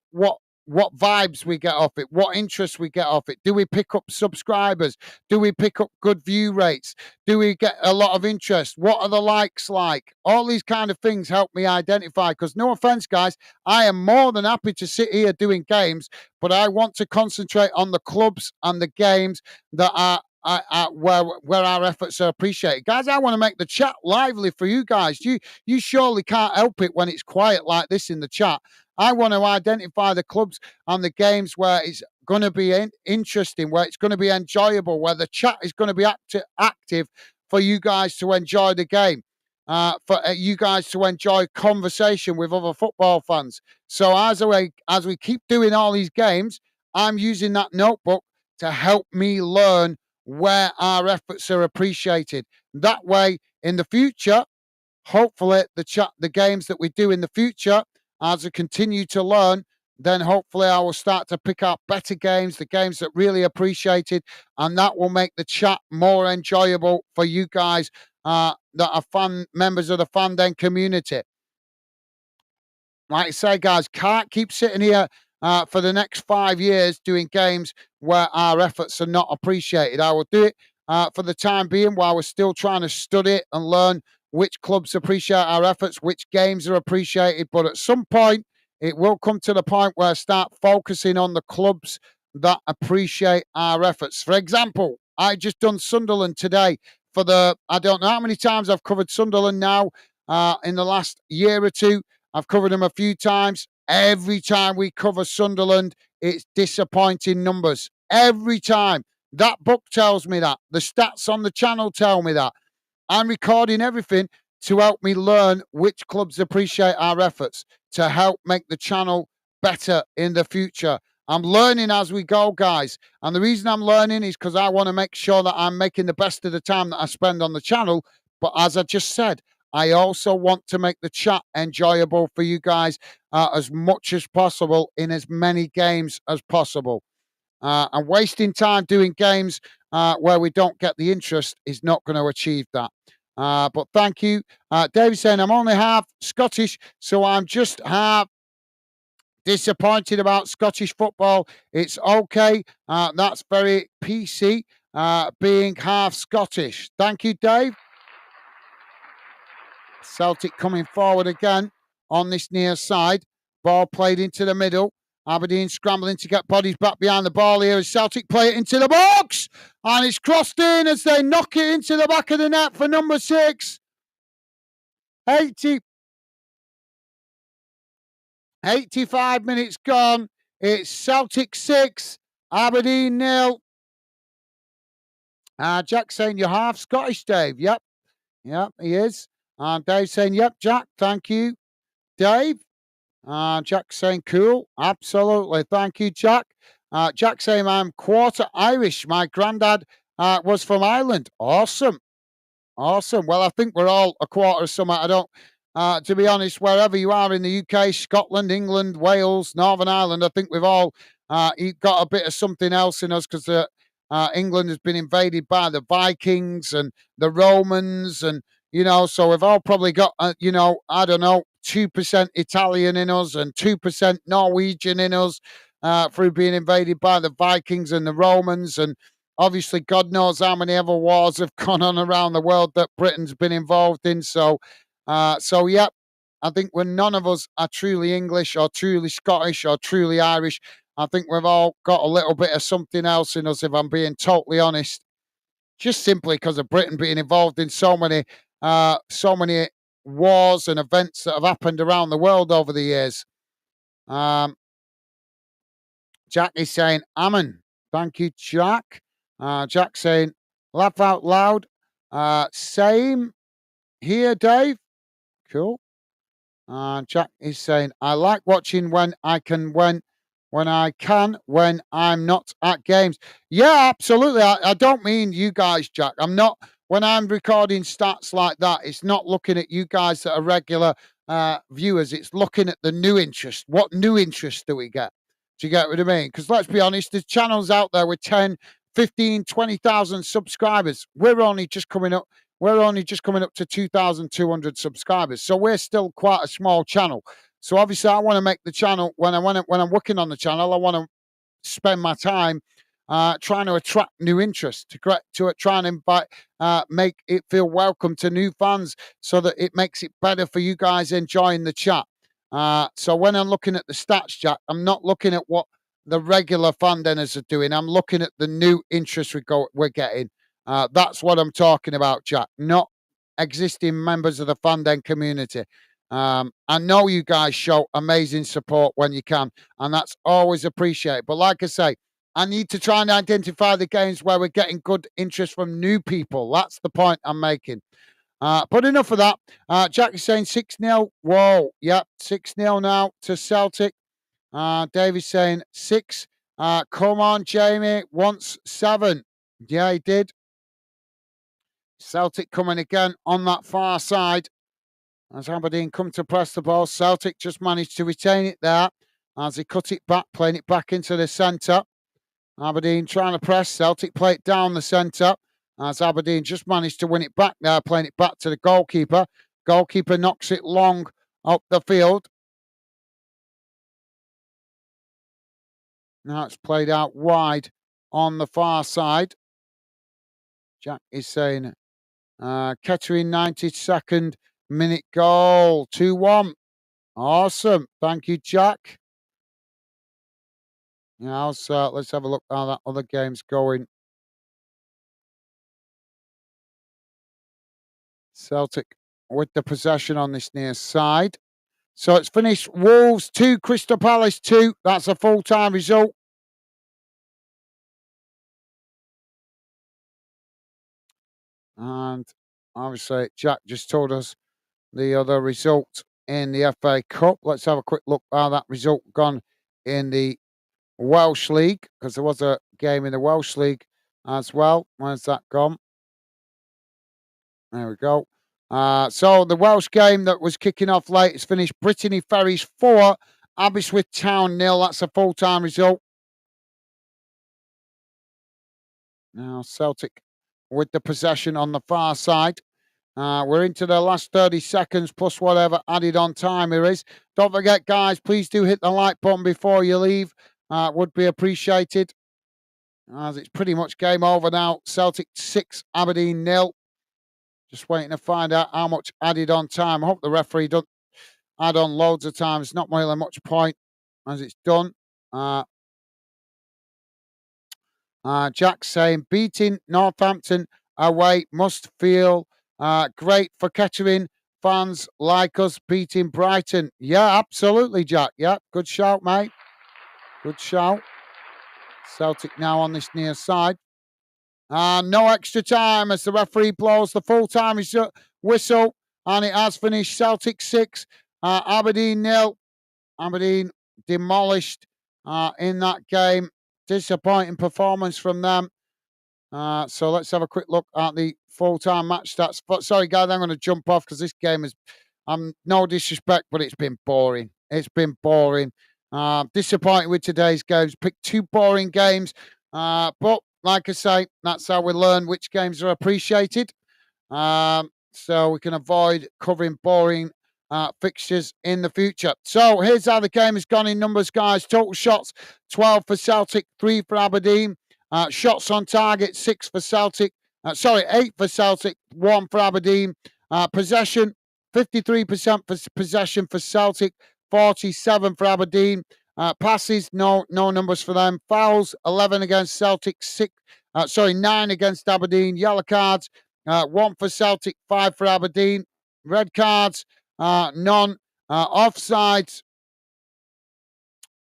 vibes we get off it, what interest we get off it. Do we pick up subscribers? Do we pick up good view rates? Do we get a lot of interest? What are the likes like? All these kind of things help me identify, because no offense, guys, I am more than happy to sit here doing games, but I want to concentrate on the clubs and the games that are where our efforts are appreciated. Guys, I want to make the chat lively for you guys. You surely can't help it when it's quiet like this in the chat. I want to identify the clubs and the games where it's going to be interesting, where it's going to be enjoyable, where the chat is going to be active for you guys to enjoy the game, for you guys to enjoy conversation with other football fans. So as we keep doing all these games, I'm using that notebook to help me learn where our efforts are appreciated. That way, in the future, hopefully the games that we do in the future, as I continue to learn, then hopefully I will start to pick up better games, the games that really appreciated, and that will make the chat more enjoyable for you guys that are members of the Fan Den community. Like I say, guys, can't keep sitting here for the next 5 years doing games where our efforts are not appreciated. I will do it for the time being while we're still trying to study and learn which clubs appreciate our efforts, which games are appreciated. But at some point, it will come to the point where I start focusing on the clubs that appreciate our efforts. For example, I just done Sunderland today I don't know how many times I've covered Sunderland now in the last year or two. I've covered them a few times. Every time we cover Sunderland, it's disappointing numbers. Every time. That book tells me that. The stats on the channel tell me that. I'm recording everything to help me learn which clubs appreciate our efforts, to help make the channel better in the future. I'm learning as we go, guys. And the reason I'm learning is because I want to make sure that I'm making the best of the time that I spend on the channel. But as I just said, I also want to make the chat enjoyable for you guys as much as possible in as many games as possible. And wasting time doing games where we don't get the interest is not going to achieve that. But thank you. David saying, I'm only half Scottish, so I'm just half disappointed about Scottish football. It's okay. That's very PC, being half Scottish. Thank you, Dave. Celtic coming forward again on this near side. Ball played into the middle. Aberdeen scrambling to get bodies back behind the ball here as Celtic play it into the box. And it's crossed in as they knock it into the back of the net for number 6. 85 minutes gone. It's Celtic 6, Aberdeen 0. Jack saying you're half Scottish, Dave. Yep, he is. Dave saying, yep, Jack, thank you, Dave. Jack saying, cool, absolutely. Thank you, Jack. Jack saying, I'm quarter Irish. My granddad was from Ireland. Awesome. Well, I think we're all a quarter of something. I don't, to be honest, wherever you are in the UK, Scotland, England, Wales, Northern Ireland, I think we've all got a bit of something else in us because England has been invaded by the Vikings and the Romans, and so we've all probably got, I don't know, 2% Italian in us and 2% Norwegian in us through being invaded by the Vikings and the Romans. And obviously, God knows how many other wars have gone on around the world that Britain's been involved in. So yeah, I think when none of us are truly English or truly Scottish or truly Irish, I think we've all got a little bit of something else in us, if I'm being totally honest. Just simply because of Britain being involved in so many wars and events that have happened around the world over the years. Jack is saying, Amen. Thank you, Jack. Jack saying, laugh out loud. Same here, Dave. Cool. Jack is saying, I like watching when I can, when I'm not at games. Yeah, absolutely. I don't mean you guys, Jack. I'm not, when I'm recording stats like that, it's not looking at you guys that are regular viewers. It's looking at the new interest. What new interest do we get? Do you get what I mean? Because let's be honest, there's channels out there with 10, 15, 20,000 subscribers. We're only just coming up to 2,200 subscribers. So we're still quite a small channel. So obviously I want to make the channel, when I'm working on the channel, I want to spend my time trying to attract new interest, to try and invite, make it feel welcome to new fans so that it makes it better for you guys enjoying the chat. So when I'm looking at the stats, Jack, I'm not looking at what the regular fan denners are doing. I'm looking at the new interest we're getting. That's what I'm talking about, Jack, not existing members of the fan den community. I know you guys show amazing support when you can, and that's always appreciated. But like I say, I need to try and identify the games where we're getting good interest from new people. That's the point I'm making. But enough of that. Jack is saying 6-0. Whoa, yep, 6-0 now to Celtic. David's saying 6. Come on, Jamie, wants 7. Yeah, he did. Celtic coming again on that far side. As Aberdeen come to press the ball, Celtic just managed to retain it there as he cut it back, playing it back into the centre. Aberdeen trying to press, Celtic play it down the centre as Aberdeen just managed to win it back there, playing it back to the goalkeeper. Goalkeeper knocks it long up the field. Now it's played out wide on the far side. Jack is saying, Kettering 92nd minute goal, 2-1. Awesome. Thank you, Jack. Now, let's have a look how that other game's going. Celtic with the possession on this near side. So it's finished Wolves 2, Crystal Palace 2. That's a full-time result. And obviously, Jack just told us the other result in the FA Cup. Let's have a quick look how that result gone in the Welsh League, because there was a game in the Welsh League as well. Where's that gone? There we go. So the Welsh game that was kicking off late is finished Brittany Ferries 4, Aberystwyth Town 0. That's a full-time result. Now Celtic with the possession on the far side. We're into the last 30 seconds plus whatever added on time there is. Don't forget, guys, please do hit the like button before you leave. Would be appreciated. As it's pretty much game over now. Celtic 6, Aberdeen 0. Just waiting to find out how much added on time. I hope the referee doesn't add on loads of time. It's not really much point as it's done. Jack saying beating Northampton away must feel great for Kettering fans like us beating Brighton. Yeah, absolutely, Jack. Yeah, good shout, mate. Good shout. Celtic now on this near side. No extra time as the referee blows the full-time whistle, and it has finished. Celtic 6, Aberdeen 0. Aberdeen demolished in that game. Disappointing performance from them. So let's have a quick look at the full-time match stats. But sorry, guys, I'm going to jump off because this game is, no disrespect, but it's been boring. It's been boring. Disappointed with today's games. Picked 2 boring games. But like I say, that's how we learn which games are appreciated. So we can avoid covering boring fixtures in the future. So here's how the game has gone in numbers, guys. Total shots, 12 for Celtic, 3 for Aberdeen. Shots on target, 6 for Celtic. 8 for Celtic, 1 for Aberdeen. Possession, 53% for possession for Celtic, 47 for Aberdeen. Passes, no numbers for them. Fouls, 11 against Celtic, 9 against Aberdeen. Yellow cards, 1 for Celtic, 5 for Aberdeen. Red cards, none. Offsides,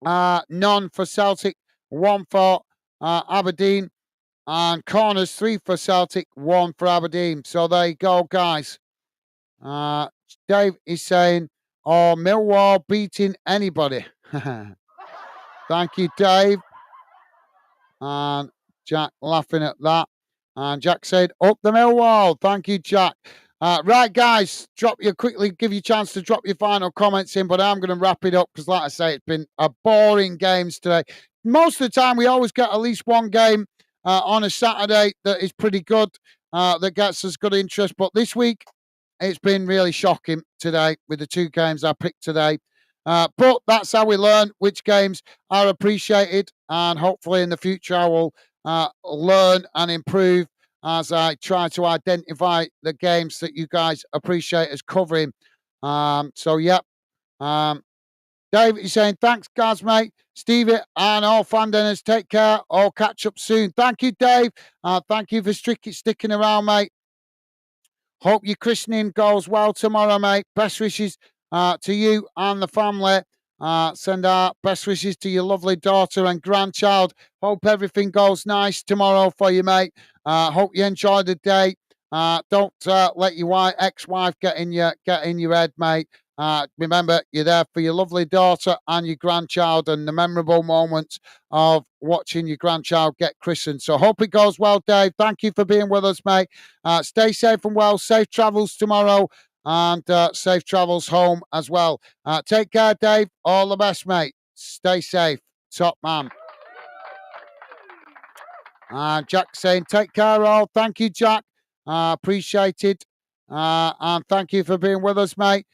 none for Celtic, 1 for Aberdeen. And corners, 3 for Celtic, 1 for Aberdeen. So there you go, guys. Dave is saying, oh, Millwall beating anybody. Thank you, Dave. And Jack laughing at that. And Jack said, up the Millwall. Thank you, Jack. Right, guys, give you a chance to drop your final comments in, but I'm going to wrap it up because, like I say, it's been a boring games today. Most of the time, we always get at least one game on a Saturday that is pretty good, that gets us good interest. But this week, it's been really shocking today with the 2 games I picked today. But that's how we learn which games are appreciated, and hopefully in the future I will learn and improve as I try to identify the games that you guys appreciate us covering. Dave is saying, thanks, guys, mate. Stevie and all fandinners, take care. I'll catch up soon. Thank you, Dave. Thank you for sticking around, mate. Hope your christening goes well tomorrow, mate. Best wishes to you and the family. Send our best wishes to your lovely daughter and grandchild. Hope everything goes nice tomorrow for you, mate. Hope you enjoy the day. Don't let your ex-wife get in your head, mate. Remember, you're there for your lovely daughter and your grandchild and the memorable moments of watching your grandchild get christened. So hope it goes well, Dave. Thank you for being with us, mate. Stay safe and well. Safe travels tomorrow and safe travels home as well. Take care, Dave. All the best, mate. Stay safe. Top man. Jack saying, take care, all. Thank you, Jack. Appreciate it. And thank you for being with us, mate.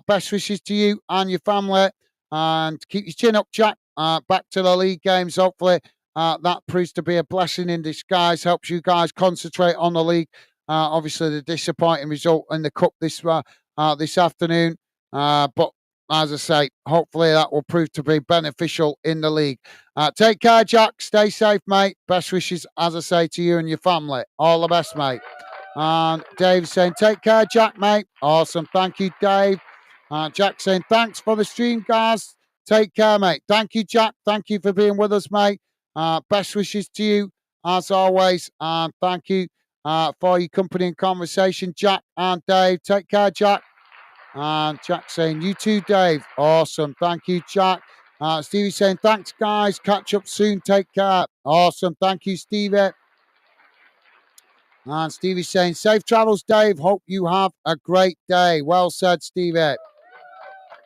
Best wishes to you and your family. And keep your chin up, Jack. Back to the league games. Hopefully, that proves to be a blessing in disguise. Helps you guys concentrate on the league. Obviously, the disappointing result in the cup this afternoon. But as I say, hopefully that will prove to be beneficial in the league. Take care, Jack. Stay safe, mate. Best wishes, as I say, to you and your family. All the best, mate. And Dave saying, take care, Jack, mate. Awesome. Thank you, Dave. Jack saying, thanks for the stream, guys. Take care, mate. Thank you, Jack. Thank you for being with us, mate. Best wishes to you, as always. And thank you for your company and conversation, Jack and Dave. Take care, Jack. And Jack saying, you too, Dave. Awesome. Thank you, Jack. Stevie saying, thanks, guys. Catch up soon. Take care. Awesome. Thank you, Stevie. And Stevie's saying, safe travels, Dave. Hope you have a great day. Well said, Stevie.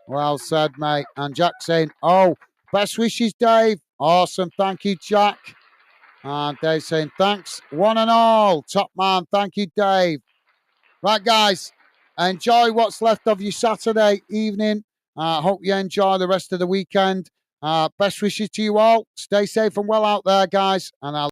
Well said, mate. And Jack saying, oh, best wishes, Dave. Awesome. Thank you, Jack. And Dave saying, thanks, one and all. Top man. Thank you, Dave. Right, guys, enjoy what's left of your Saturday evening. Hope you enjoy the rest of the weekend. Best wishes to you all. Stay safe and well out there, guys. And I'll